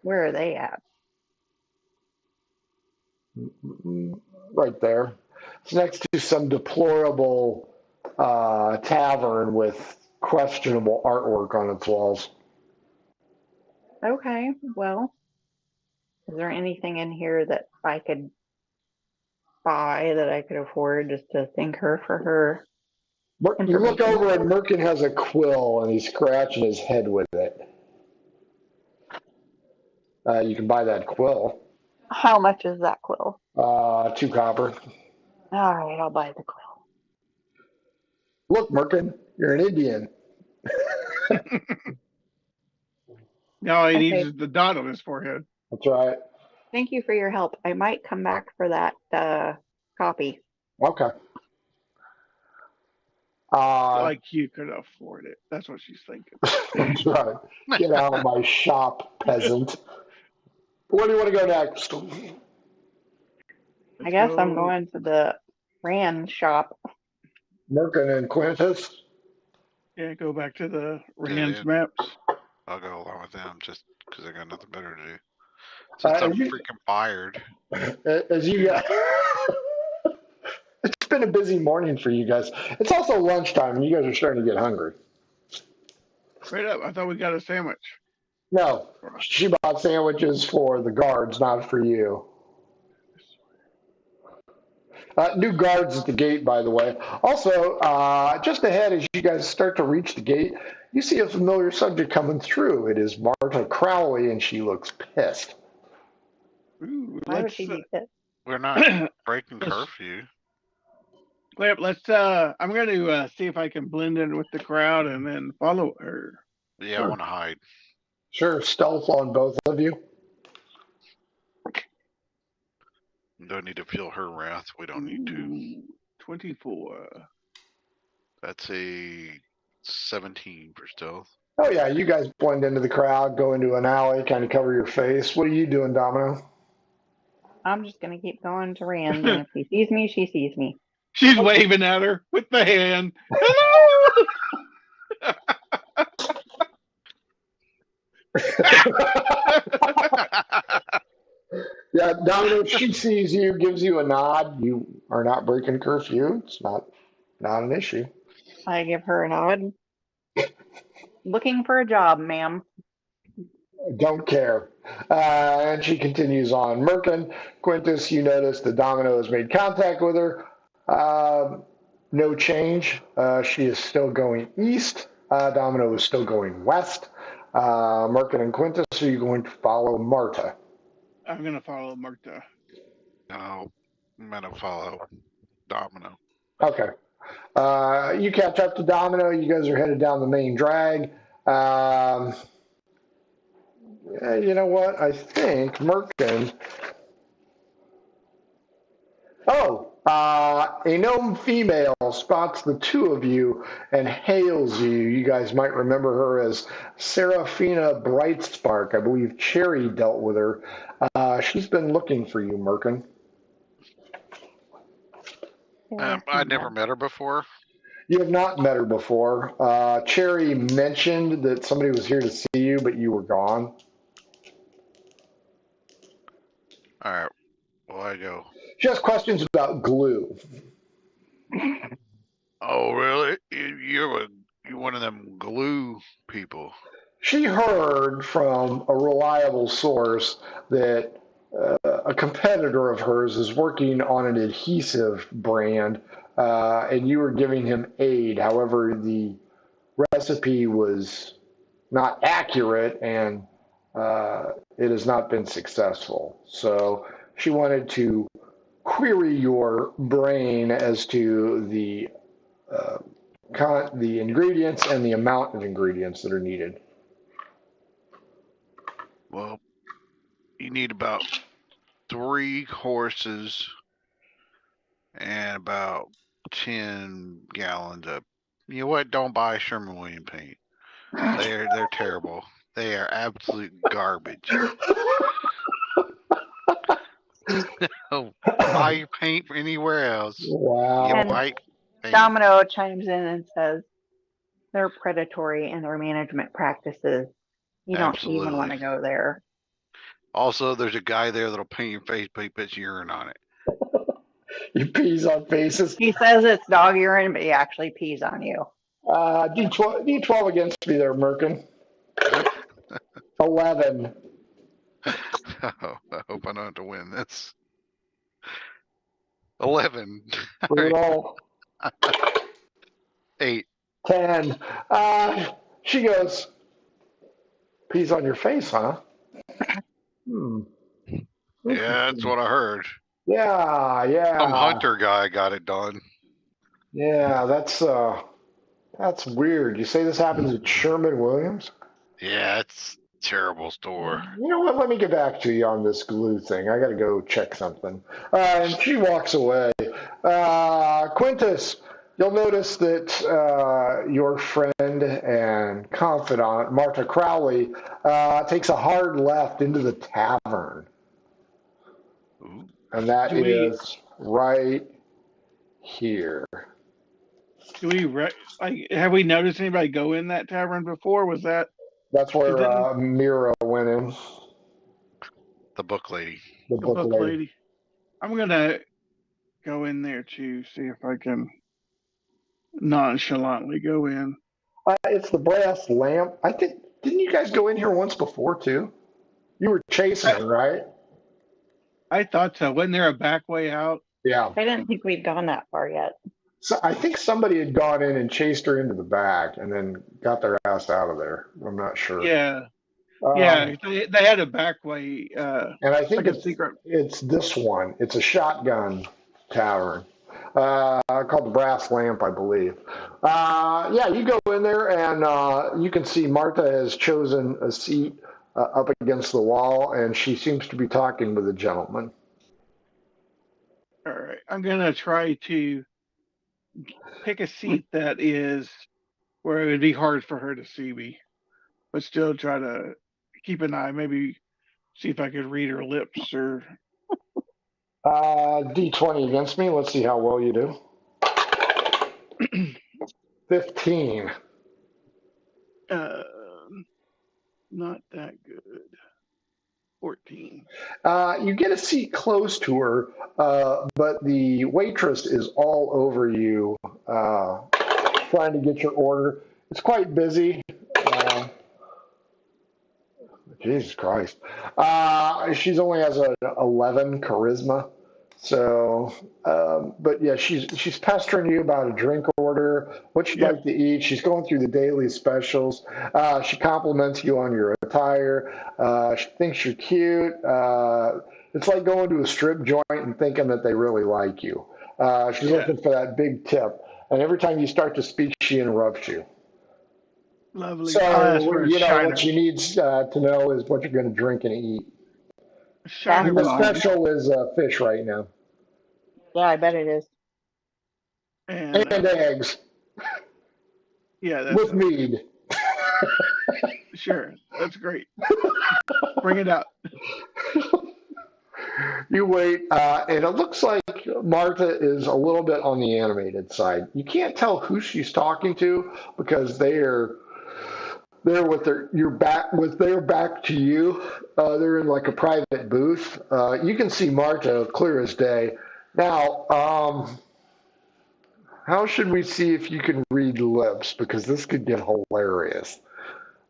Where are they at? Right there. It's next to some deplorable tavern with questionable artwork on its walls. Okay, well, is there anything in here that I could buy that I could afford just to thank her for her? You look over and Merkin has a quill and he's scratching his head with it. You can buy that quill. How much is that quill? 2 copper. All right, I'll buy the quill. Look, Merkin, you're an Indian. Now he Okay. needs the dot on his forehead. That's right. Thank you for your help. I might come back for that copy. Okay. Like you could afford it. That's what she's thinking. That's right. Get out of my shop, peasant. Where do you want to go next? I guess I'm going to the Rand shop. Merkin and Quintus. Yeah, go back to the Rand's Yeah. maps. I'll go along with them just because I got nothing better to do. Since I'm freaking fired. As you guys, been a busy morning for you guys. It's also lunchtime, and you guys are starting to get hungry. Straight up, I thought we got a sandwich. No, she bought sandwiches for the guards, not for you. New guards at the gate, by the way. Also, just ahead as you guys start to reach the gate, you see a familiar subject coming through. It is Marta Crowley, and she looks pissed. Ooh, Why would she be pissed? We're not breaking curfew. let's. I'm going to see if I can blend in with the crowd and then follow her. Yeah, I want to hide. Sure, stealth on both of you. Don't need to feel her wrath. We don't need to. Ooh, 24. That's a 17 for stealth. Oh, yeah, you guys blend into the crowd, go into an alley, kind of cover your face. What are you doing, Domino? I'm just going to keep going to Rand, and if she sees me, she sees me. She's waving at her with the hand. Hello! Yeah, Domino, she sees you, gives you a nod. You are not breaking curfew. It's not an issue. I give her a nod. Looking for a job, ma'am. Don't care. And she continues on. Merkin, Quintus, you notice the Domino has made contact with her. No change. She is still going east. Domino is still going west. Merkin and Quintus, are you going to follow Marta? I'm going to follow Marta. No, I'm going to follow Domino. Okay. You catch up to Domino. You guys are headed down the main drag. You know what? I think Merkin. Oh, a gnome female spots the two of you and hails you. You guys might remember her as Seraphina Brightspark. I believe Cherry dealt with her. She's been looking for you, Merkin. I never met her before. You have not met her before. Cherry mentioned that somebody was here to see you, but you were gone. All right. Well, I go. She has questions about glue. Oh, really? You're one of them glue people. She heard from a reliable source that a competitor of hers is working on an adhesive brand, and you were giving him aid. However, the recipe was not accurate, and it has not been successful. So she wanted to query your brain as to the ingredients and the amount of ingredients that are needed. Well, you need about 3 horses and about 10 gallons of. You know what? Don't buy Sherman-Williams paint. They're terrible. They are absolute garbage. Buy your paint anywhere else. Wow. Get white paint. Domino chimes in and says they're predatory in their management practices. You don't Absolutely. even want to go there. Also, there's a guy there that'll paint your face, but he puts urine on it. He pees on faces. He says it's dog urine, but he actually pees on you. D12 against me there, Merkin. 11. Oh, I hope I don't have to win this. 11. Reroll. 8. 10. She goes, pees on your face, huh? Yeah, that's what I heard. Yeah. Some hunter guy got it done. Yeah, that's weird. You say this happens at Sherman-Williams? Yeah, it's a terrible store. You know what? Let me get back to you on this glue thing. I got to go check something. And she walks away. Quintus, you'll notice that your friend and confidant, Marta Crowley, takes a hard left into the tavern. Ooh. And that is right here. Have we noticed anybody go in that tavern before? Was that? That's where Mira went in. The book lady. The book lady. I'm gonna, go in there too, see if I can nonchalantly go in. It's the brass lamp. I think, didn't you guys go in here once before, too? You were chasing her, right? I thought so. Wasn't there a back way out? Yeah. I didn't think we'd gone that far yet. So I think somebody had gone in and chased her into the back and then got their ass out of there. I'm not sure. Yeah. Um, They had a back way, and I think like a secret. it's this one. It's a shotgun tavern called the Brass Lamp, I believe. Yeah, you go in there and you can see Martha has chosen a seat up against the wall, and she seems to be talking with a gentleman. All right. I'm going to try to pick a seat that is where it would be hard for her to see me, but still try to keep an eye, maybe see if I could read her lips or. D20 against me. Let's see how well you do. 15. Not that good. 14. You get a seat close to her, but the waitress is all over you, trying to get your order. It's quite busy. Jesus Christ. She's only has an 11 charisma. So, but yeah, she's pestering you about a drink order, what you'd like to eat. She's going through the daily specials. She compliments you on your attire. She thinks you're cute. It's like going to a strip joint and thinking that they really like you. She's looking for that big tip. And every time you start to speak, she interrupts you. Lovely. So, you know, what she needs to know is what you're going to drink and eat. And the special is fish right now. Yeah, I bet it is. And eggs. Yeah, that's with mead. Sure, that's great. Bring it out. You wait, and it looks like Martha is a little bit on the animated side. You can't tell who she's talking to because they're with their back to you. They're in like a private booth. You can see Marta clear as day. Now, how should we see if you can read lips? Because this could get hilarious.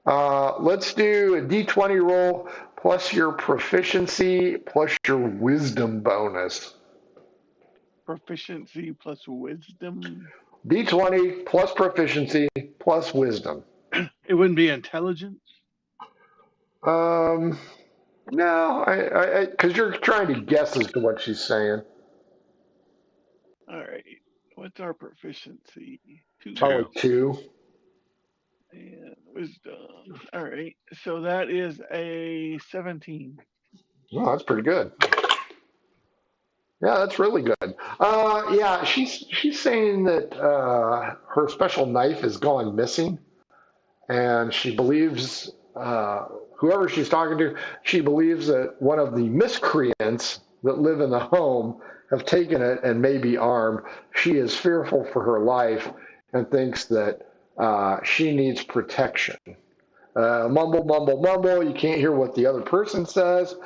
Let's do a D20 roll plus your proficiency plus your wisdom bonus. Proficiency plus wisdom. D20 plus proficiency plus wisdom. It wouldn't be intelligence? No, because you're trying to guess as to what she's saying. All right. What's our proficiency? 2. Probably 2. And wisdom. All right. So that is a 17. Oh, that's pretty good. Yeah, that's really good. Yeah, she's saying that her special knife has gone missing, and she believes whoever she's talking to, she believes that one of the miscreants that live in the home have taken it and may be armed. She is fearful for her life and thinks that she needs protection. Mumble, mumble, mumble. You can't hear what the other person says.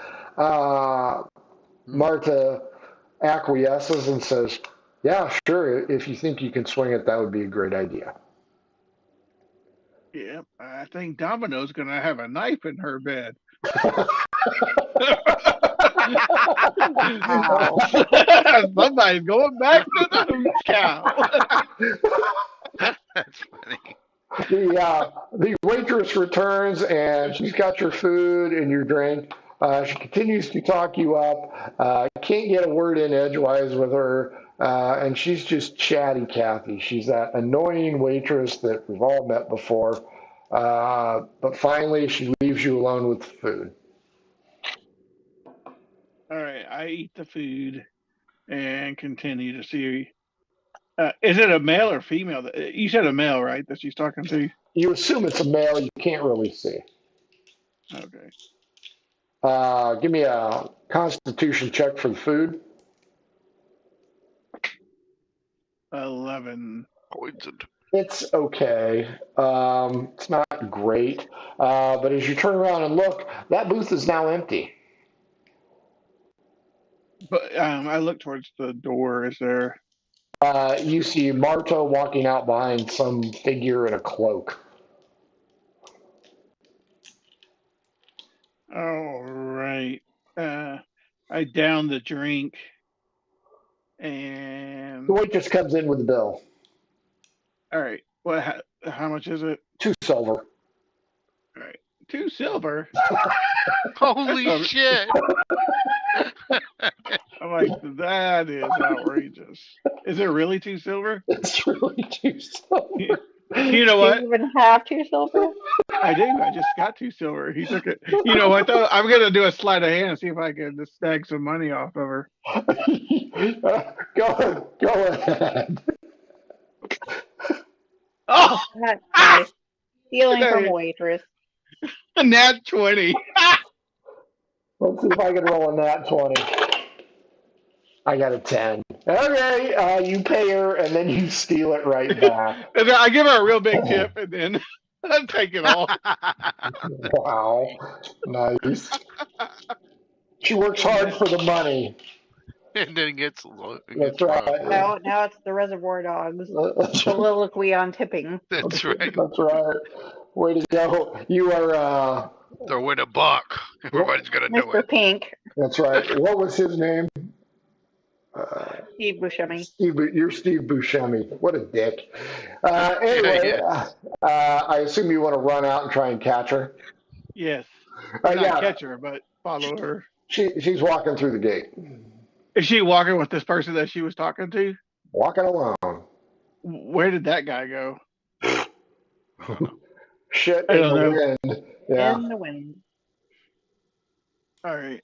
Marta acquiesces and says, yeah, sure, if you think you can swing it, that would be a great idea. Yeah, I think Domino's going to have a knife in her bed. Somebody's going back to the hooch cow. That's funny. The waitress returns and she's got your food and your drink. She continues to talk you up. Can't get a word in edgewise with her, and she's just chatty Kathy. She's that annoying waitress that we've all met before. But finally, she leaves you alone with the food. All right, I eat the food and continue to see. Is it a male or female? You said a male, right? That she's talking to. You assume it's a male. You can't really see. Okay. Give me a constitution check for the food. 11. Poisoned. It's okay. It's not great. But as you turn around and look, that booth is now empty. But I look towards the door. Is there? You see Marta walking out behind some figure in a cloak. All right. I down the drink The and waitress comes in with the bill. all right. What? How much is it? 2 silver. All right. 2 silver. Holy Um, shit! I'm like, that is outrageous. Is it really 2 silver? It's really 2 silver. You know Do you what? even have 2 silver? I do. I just got 2 silver. He took it. You know what though? I'm gonna do a sleight of hand and see if I can just snag some money off of her. Go ahead. Oh, That's nice. Stealing there from you- a waitress. a nat 20. Let's see if I can roll a nat 20. I got a 10. Okay, you pay her and then you steal it right back. And then I give her a real big tip and then I take it all. Wow. Nice. She works hard for the money. And then gets That's drunk. right. Now it's the Reservoir Dogs That's, soliloquy on tipping. That's right. that's right. Way to go. You are, Throw in a buck. Everybody's gonna know Mr. it. Pink, that's right. What was his name? Steve Buscemi. You're Steve Buscemi. What a dick. Anyway, Yeah. I assume you want to run out and try and catch her. Yes. Not Yeah, catch her, but follow her. she's walking through the gate, Is she walking with this person that she was talking to? walking alone. Where did that guy go? Shit I in don't the know. wind. Yeah. In the wind. All right.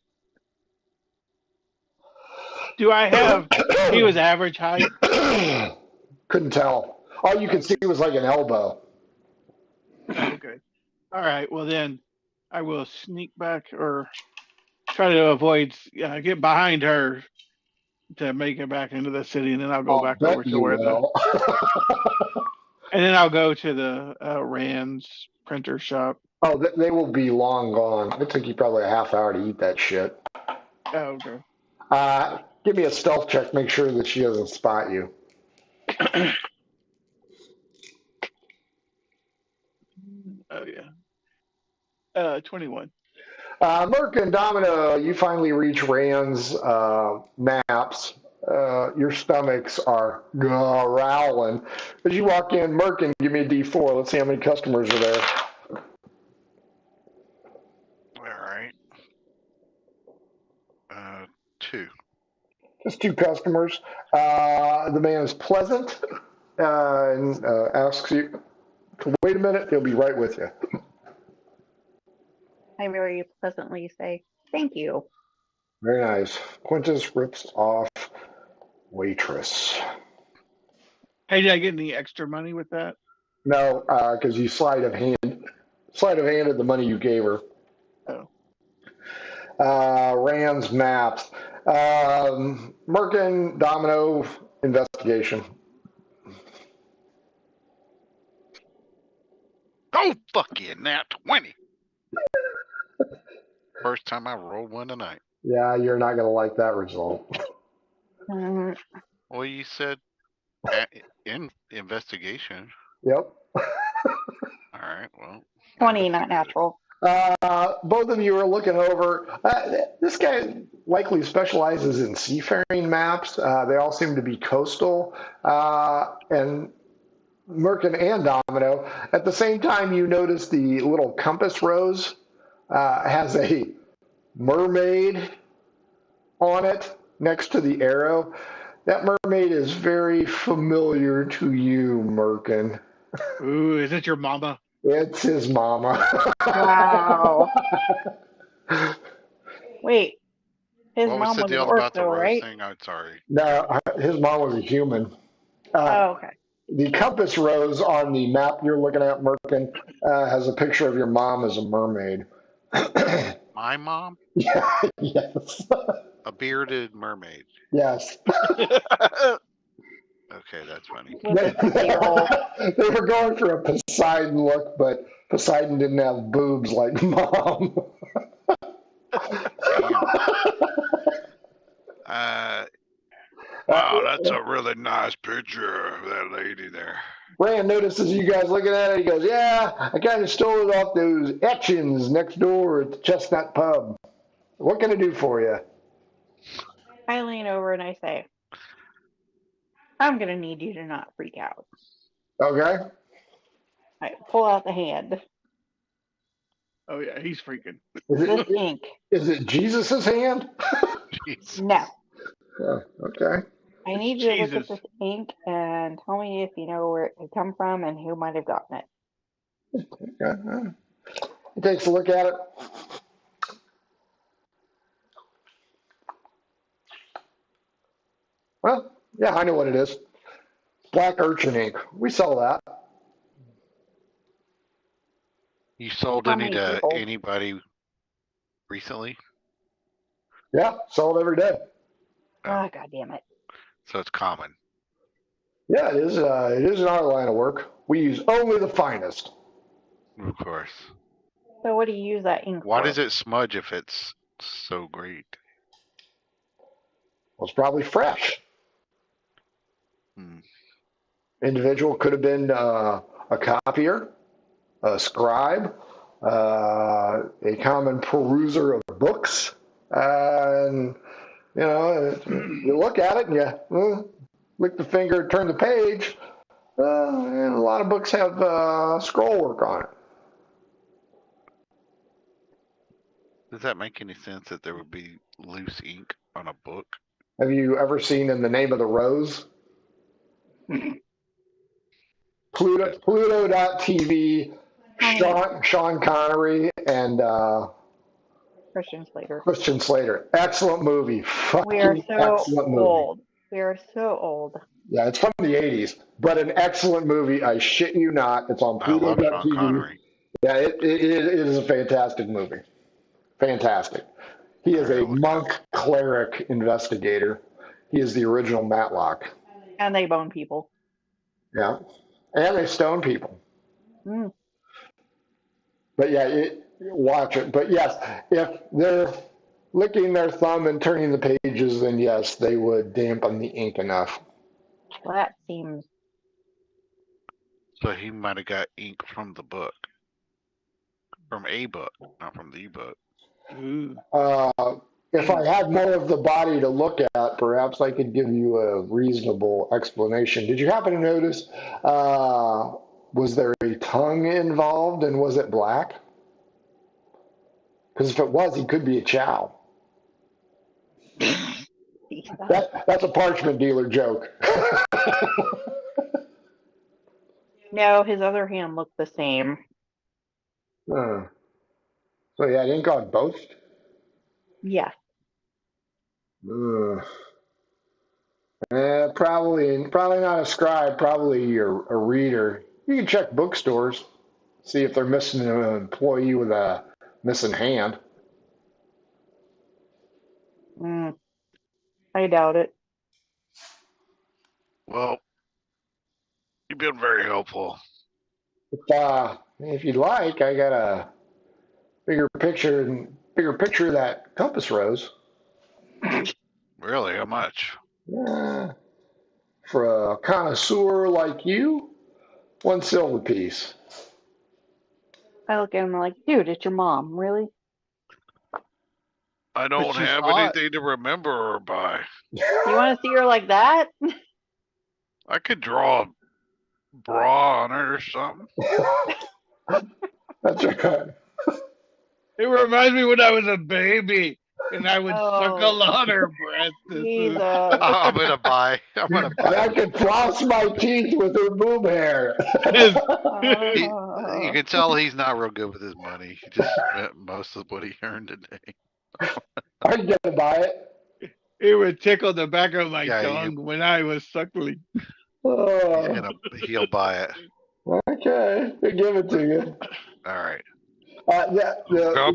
Do I have? He was average height. Couldn't tell. All you could see was like an elbow. Okay. All right. Well then, I will sneak back or try to avoid get behind her to make it back into the city, and then I'll go I'll back bet over to you where will. and then I'll go to the Rand's printer shop. Oh, they will be long gone. It took you probably a half hour to eat that shit. Oh, okay. Give me a stealth check. Make sure that she doesn't spot you. Oh yeah. 21. Merc and Domino, you finally reach Rand's maps. Your stomachs are growling. As you walk in, Merkin, give me a D4. Let's see how many customers are there. All right. 2. Just 2 customers. The man is pleasant and asks you to wait a minute. He'll be right with you. I very pleasantly say, thank you. Very nice. Quintus rips off waitress. Hey, did I get any extra money with that? No, because you sleight of handed the money you gave her. Oh. Rand's maps. Merkin, Domino, investigation. Oh, fuck you, nat 20. First time I rolled one tonight. Yeah, you're not going to like that result. Mm, Well, you said in investigation. Yep. All right, well. 20, not natural. Both of you are looking over. This guy likely specializes in seafaring maps. They all seem to be coastal. And Merkin and Domino. At the same time, you notice the little compass rose has a mermaid on it next to the arrow. That mermaid is very familiar to you, Merkin. Ooh, is it your mama? It's his mama. Wow. Wait, his What was mom the was an deal about the ortho, rose right? thing? I'm sorry. No, his mom was a human. Oh, okay. The compass rose on the map you're looking at, Merkin, has a picture of your mom as a mermaid. My mom? Yeah, yes. A bearded mermaid. Yes. Okay, that's funny. With a sexy roll. They were going for a Poseidon look, but Poseidon didn't have boobs like mom. Damn. Wow, that's a really nice picture of that lady there. Rand notices you guys looking at it. He goes, "Yeah, I kind of stole it off those etchings next door at the Chestnut Pub. What can I do for you?" I lean over and I say, I'm going to need you to not freak out. Okay. I pull out the hand. Oh yeah, he's freaking. This ink. Is it Jesus's hand? Jeez. No. Okay. I need you to look at Jesus. this ink and tell me if you know where it could come from and who might have gotten it. Okay. He takes a look at it. Well, yeah, I know what it is. Black urchin ink. We sell that. You sold How any many to people? anybody recently? Yeah, sell it every day. Oh, God damn it. So it's common. Yeah, it is. It is in our line of work. We use only the finest. Of course. So what do you use that ink Why for? does it smudge if it's so great? Well, it's probably fresh. Hmm. Individual could have been a copier, a scribe, a common peruser of books, and you look at it and you lick the finger, turn the page, and a lot of books have scroll work on it. Does that make any sense that there would be loose ink on a book? Have you ever seen In the Name of the Rose? Pluto.tv, Sean Connery, and Christian Slater. Christian Slater. Excellent movie. We are Fucking so excellent movie. old. We are so old. Yeah, it's from the 80s, but an excellent movie. I shit you not. It's on I love Sean Pluto.tv. Connery. Yeah, it is a fantastic movie. Fantastic. He is a monk cleric investigator. He is the original Matlock. And they bone people. Yeah. And they stone people. Mm. But yeah, watch it. But yes, if they're licking their thumb and turning the pages, then yes, they would dampen the ink enough. Well, that seems... So he might have got ink from the book. From a book, not from the book. If I had more of the body to look at, perhaps I could give you a reasonable explanation. Did you happen to notice, was there a tongue involved, and was it black? Because if it was, he could be a chow. That's a parchment dealer joke. No, his other hand looked the same. So he had ink on both? Yeah. Probably not a scribe, probably a reader. You can check bookstores, see if they're missing an employee with a missing hand. I doubt it. Well, you've been very helpful. If you'd like, I got a bigger picture of that compass rose. Really? How much? For a connoisseur like you, 1 silver piece. I look at him like, dude, it's your mom. Really? I don't have anything to remember her by. You want to see her like that? I could draw a bra on her or something. That's right. It reminds me when I was a baby and I would suckle on her breast. I'm gonna buy. And I could floss my teeth with her boob hair. You can tell he's not real good with his money. He just spent most of what he earned today. I'm gonna buy it. It would tickle the back of my tongue when I was suckling. He'll buy it. Okay, we'll give it to you. All right. Got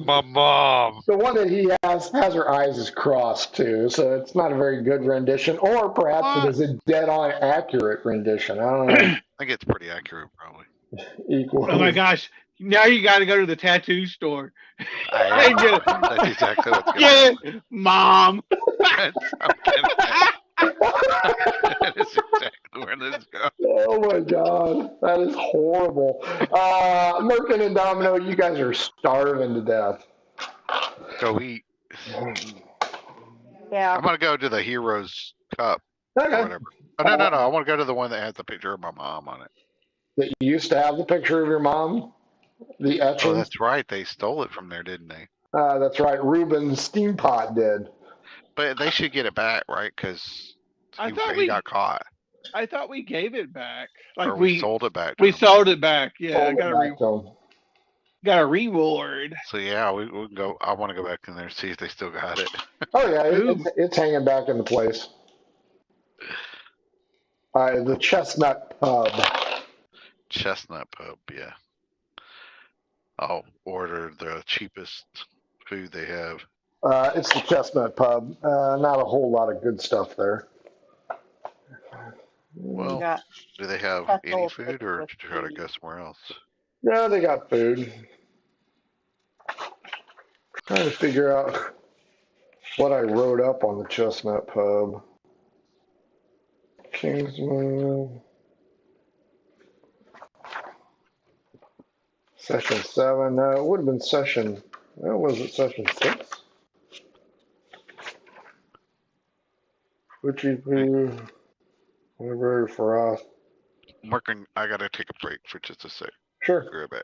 my mom. The one that he has her eyes is crossed too, so it's not a very good rendition, or perhaps it is a dead-on accurate rendition. I don't know. I think it's pretty accurate, probably. Equal. Oh my gosh! Now you got to go to the tattoo store. That's exactly what's going on. Mom. I'm kidding. That is exactly where this goes. Oh my God, that is horrible. Merkin and Domino, you guys are starving to death. Go eat. Yeah. I'm gonna go to the Heroes Cup or Okay. whatever. Oh, no. I want to go to the one that has the picture of my mom on it. That you used to have the picture of your mom, the Oh, etching. that's right. They stole it from there, didn't they? That's right. Ruben Steampot did. But they should get it back, right? Because I thought he got caught, I thought we gave it back. Like or we sold it back. To we them. sold it back. Yeah, Sold it back to 'em. got a reward. So yeah, we can go. I want to go back in there and see if they still got it. Oh yeah, Ooh. it's hanging back in the place. The Chestnut Pub. Chestnut Pub, yeah. I'll order the cheapest food they have. It's the Chestnut Pub. Not a whole lot of good stuff there. Well, got do they have pretzel any sticks food, or with try to cheese. go somewhere else? Yeah, they got food. Trying to figure out what I wrote up on the Chestnut Pub. Kingsman. Session 7. No, it would have been session. Was it session 6? Butchie Poo. Library for us. Merkin, I gotta take a break for just a sec. Sure. Grab it.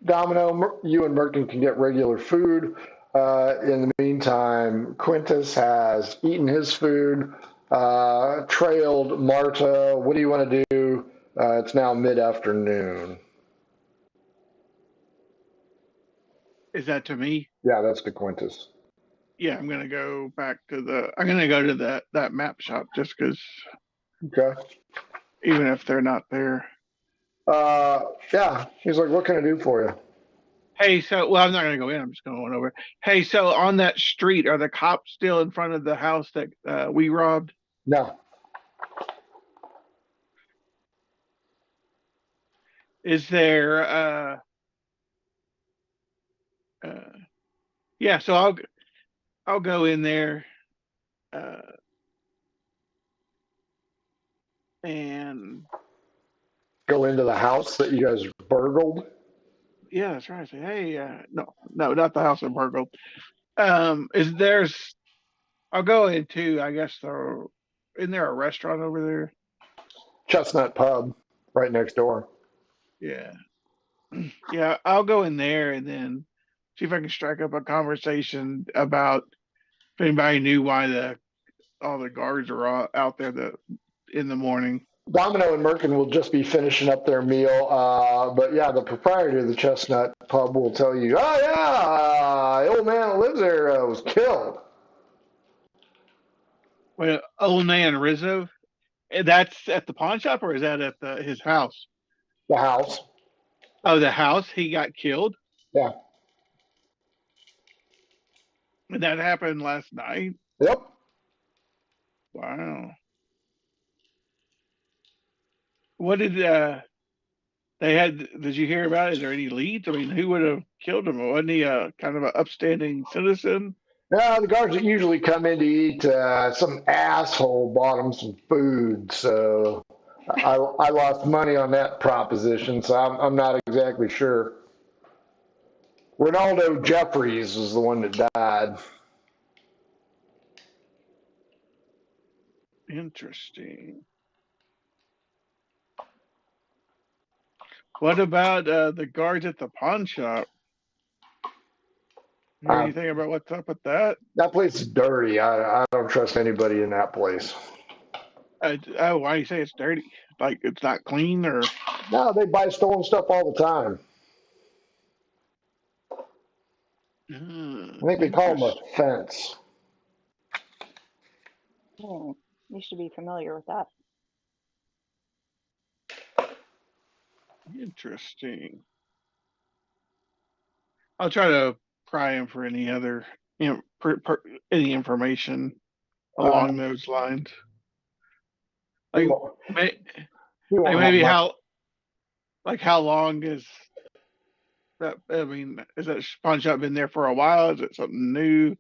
Domino, you and Merkin can get regular food. In the meantime, Quintus has eaten his food, trailed Marta. What do you want to do? It's now mid-afternoon. Is that to me? Yeah, that's to Quintus. Yeah, I'm gonna go back to the. I'm gonna go to that map shop just because. Okay. Even if they're not there. Yeah. He's like, what can I do for you? Hey, so well, I'm not gonna go in. I'm just going over. Hey, so on that street, are the cops still in front of the house that we robbed? No. Is there? Yeah. So I'll go in there. And go into the house that you guys burgled. Yeah, that's right. I say, hey, no, not the house I burgled. I'll go into, I guess, isn't there a restaurant over there? Chestnut Pub, right next door. Yeah. Yeah, I'll go in there and then see if I can strike up a conversation about if anybody knew why all the guards are out there in the morning. Domino and Merkin will just be finishing up their meal. But yeah, the proprietor of the Chestnut Pub will tell you, oh yeah, the old man that lives there was killed. Well, old man Rizzo, that's at the pawn shop, or is that at his house? The house. Oh, the house. He got killed. Yeah. And that happened last night. Yep. Wow. What did they had? Did you hear about it? Is there any leads? I mean, who would have killed him? Wasn't he kind of an upstanding citizen? No, the guards that usually come in to eat, some asshole bought them some food, so I lost money on that proposition, so I'm not exactly sure. Ronaldo Jeffries was the one that died. Interesting. What about the guards at the pawn shop? You hear anything about what's up with that? That place is dirty. I don't trust anybody in that place. Oh, why do you say it's dirty? Like it's not clean, or? No, they buy stolen stuff all the time. I think they call them a fence. Oh, you should be familiar with that. Interesting. I'll try to pry him for any other, any information along those lines. Like maybe how long is that? I mean, is that pawn shop been there for a while? Is it something new?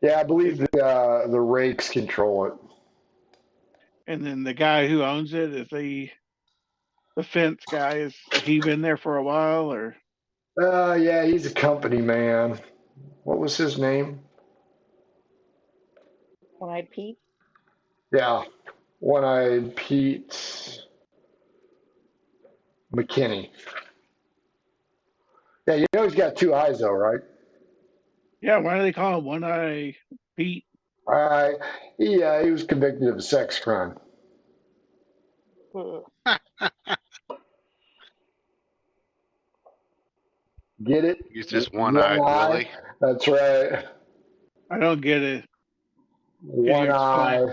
Yeah, I believe the rakes control it. And then the guy who owns it, is the fence guy, is he been there for a while or? Yeah, he's a company man. What was his name? One-eyed Pete. Yeah, One-Eyed Pete McKinney. Yeah, you know he's got two eyes though, right? Yeah, why do they call him One Eye Pete? Uh, he was convicted of a sex crime. Ugh. Get it? He's just One one-eyed eye. Willie. That's right. I don't get it. Can you One explain? eye.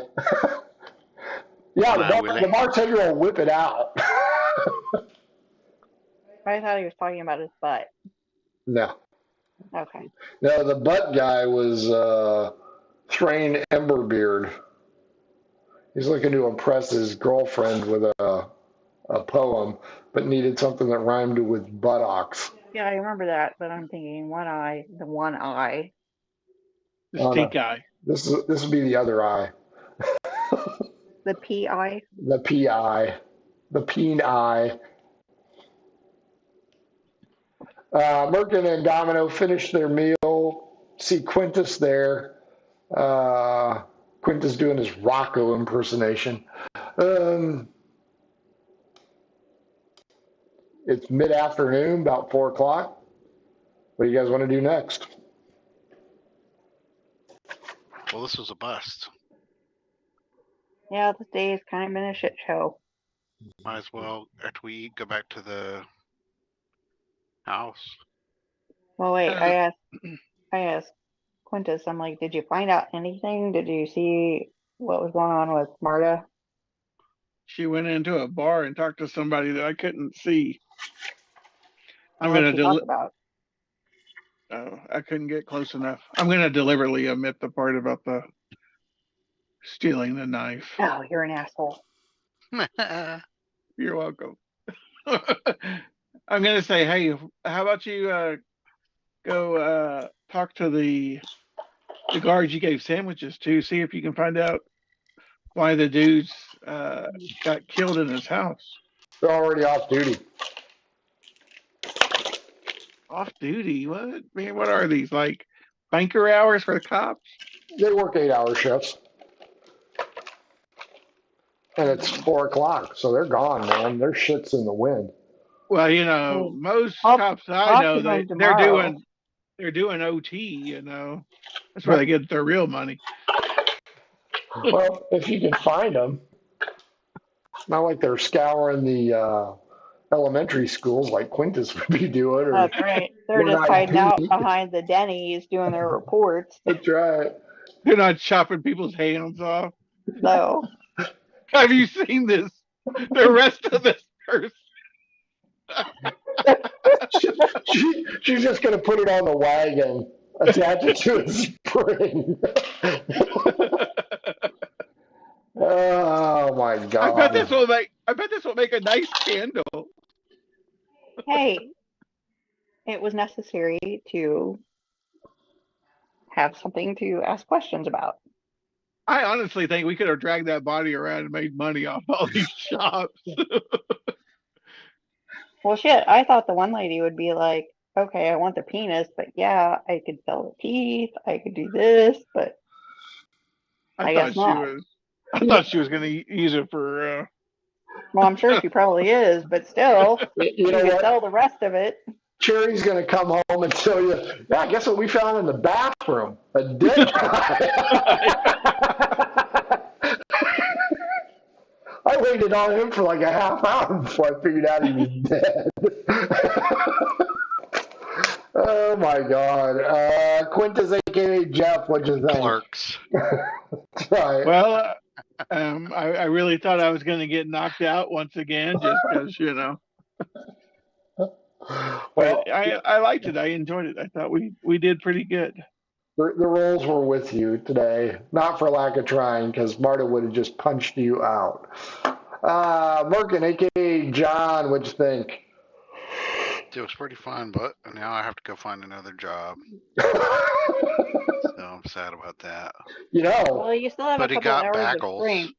Yeah, One-eyed Willie. the bartender will whip it out. I thought he was talking about his butt. No. Okay. No, the butt guy was Thrain Emberbeard. He's looking to impress his girlfriend with a poem, but needed something that rhymed with buttocks. Yeah, I remember that, but I'm thinking one eye, the one eye. The Oh, stink no. eye. This would be the other eye. The P-eye. The PI. The peen eye. Merkin and Domino finish their meal. See Quintus there. Quintus doing his Rocco impersonation. It's mid-afternoon, about 4 o'clock. What do you guys want to do next? Well, this was a bust. Yeah, this day has kind of been a shit show. Might as well, after we eat, go back to the house. Well, wait, I asked Quintus, I'm like, did you find out anything? Did you see what was going on with Marta? She went into a bar and talked to somebody that I couldn't see. I'm What gonna did she talk about? Oh, I couldn't get close enough. I'm gonna deliberately omit the part about the stealing the knife. Oh, you're an asshole. You're welcome. I'm gonna say, hey, how about you go talk to the guards you gave sandwiches to, see if you can find out why the dudes got killed in his house. They're already off duty. Off duty? What? Man, what are these, like banker hours for the cops? They work 8-hour shifts. And it's 4 o'clock, so they're gone, man. Their shit's in the wind. Well, you know, most I'll cops I talk know to them they're tomorrow. doing OT. You know, that's where they get their real money. Well, if you can find them, it's not like they're scouring the elementary schools like Quintus would be doing. Or That's right. They're just One-Eyed hiding out Pete. behind the Denny's doing their reports. That's right. They're not chopping people's hands off. So, Have you seen this? The rest of this person. She's just going to put it on the wagon, attach it to a spring. Oh my I God! bet this will make a nice candle. hey, it was necessary to have something to ask questions about. I honestly think we could have dragged that body around and made money off all these shops. Well, shit, I thought the one lady would be like, okay, I want the penis, but yeah, I could sell the teeth, I could do this, but I guess not. I thought she was going to use it for. Well, I'm sure she probably is, but still, You know could what? sell the rest of it. Cherry's going to come home and tell you, yeah, guess what we found in the bathroom? A dead guy. I waited on him for like a half hour before I figured out he was dead. Oh my God. Quintus, aka Jeff, what'd you think? Clerks. Right. Well, I really thought I was going to get knocked out once again, just because, you know. Well, But I liked it. I enjoyed it. I thought we did pretty good. the roles were with you today, not for lack of trying, because Marta would have just punched you out. Merkin, aka John, what'd you think? It was pretty fun, but now I have to go find another job. So I'm sad about that. Well, you still have But a he couple got hours of Backles. stream.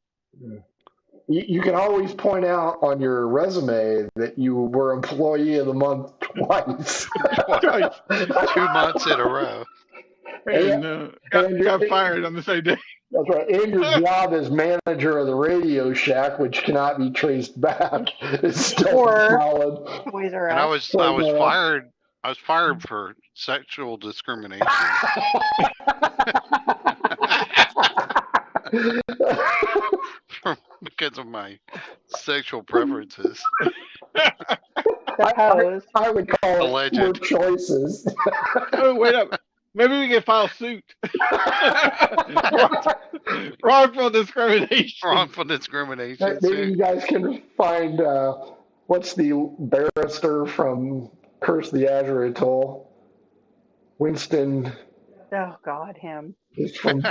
You can always point out on your resume that you were employee of the month twice. 2 months in a row. And got fired on the same day. That's right. And your job as manager of the Radio Shack, which cannot be traced back, is still Or solid. Toys R And I Us. was fired. I was fired for sexual discrimination because of my sexual preferences. Suppose. I would call Alleged. it poor choices. Oh, wait up. Maybe we can file suit. Wrongful discrimination. Wrongful discrimination. Maybe you guys can find what's the barrister from Curse the Azure Atoll? Winston. Oh God, him. He's from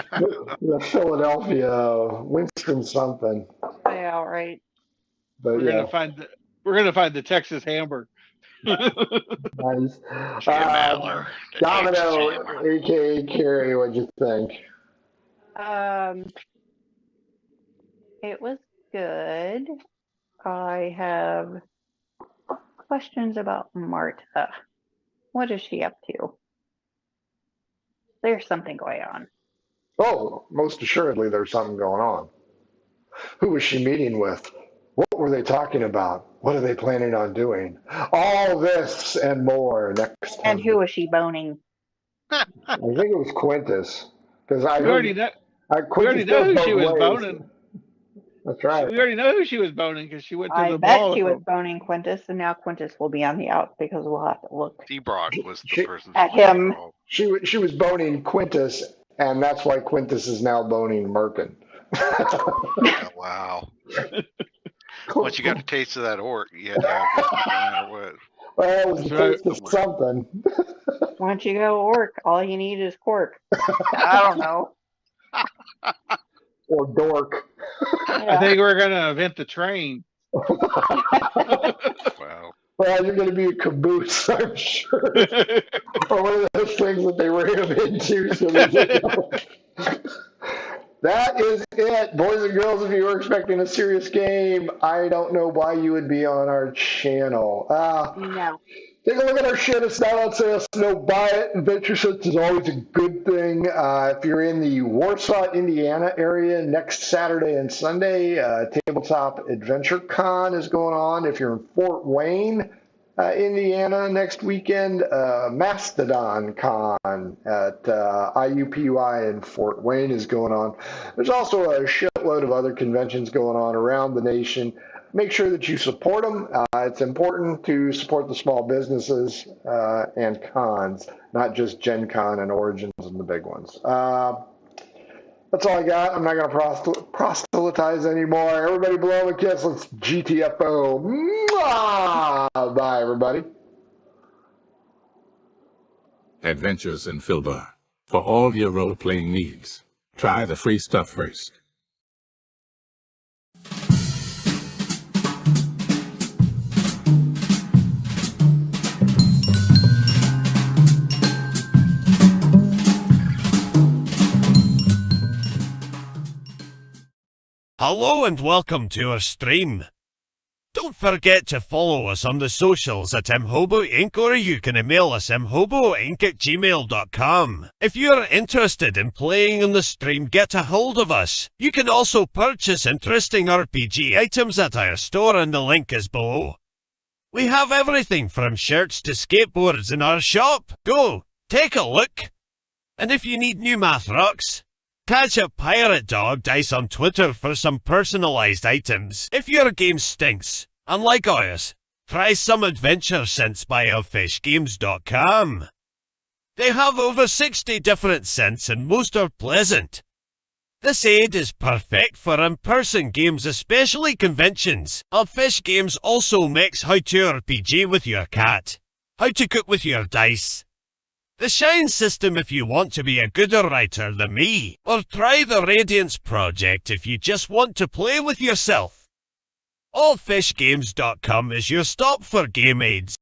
Philadelphia. Winston something. Yeah, right. But We're gonna find the Texas Hamburg. Nice. Jim Adler. the Domino, Texas Hammer. aka Carrie, what'd you think? It was good. I have questions about Marta. What is she up to? There's something going on. Oh, most assuredly there's something going on. Who was she meeting with? What were they talking about? What are they planning on doing? All this and more next time. And who is she boning? I think it was Quintus. Because We already know who she was boning. That's right. We already know who she was boning because she went to I the bet ball. she with was him. boning Quintus, and now Quintus will be on the outs because we'll have to look. D-Brock was the person. At him. She was boning Quintus, and that's why Quintus is now boning Merkin. Yeah, wow. Once you got a taste of that orc, you had to have it no matter what. Well, it was a That's taste of something. Once you go orc, all you need is cork. I don't know. Or dork. I think we're gonna invent the train. Wow. Well, you're going to be a caboose, I'm sure. Or one of those things that they ran him into. So that is it, boys and girls. If you were expecting a serious game, I don't know why you would be on our channel. No. Take a look at our shit. It's not on sale. No, buy it. Adventure sets is always a good thing. If you're in the Warsaw, Indiana area next Saturday and Sunday, Tabletop Adventure Con is going on. If you're in Fort Wayne, Indiana next weekend, Mastodon Con at IUPUI in Fort Wayne is going on. There's also a shitload of other conventions going on around the nation. Make sure that you support them. It's important to support the small businesses and cons, not just Gen Con and Origins and the big ones. That's all I got. I'm not going to proselytize anymore. Everybody blow a kiss. Let's GTFO. Mwah! Bye, everybody. Adventures in Filbar. For all your role-playing needs, try the free stuff first. Hello and welcome to our stream. Don't forget to follow us on the socials at mhobo Inc. or you can email us mhoboinc@gmail.com. If you're interested in playing on the stream, get a hold of us. You can also purchase interesting RPG items at our store and the link is below. We have everything from shirts to skateboards in our shop. Go, take a look. And if you need new math rocks, catch a pirate dog dice on Twitter for some personalized items. If your game stinks, unlike ours, try some adventure scents by elfishgames.com. They have over 60 different scents and most are pleasant. This aid is perfect for in-person games, especially conventions. Elfish Games also makes how to RPG with your cat, how to cook with your dice, the Shine system if you want to be a gooder writer than me, or try the Radiance project if you just want to play with yourself. Allfishgames.com is your stop for game aids.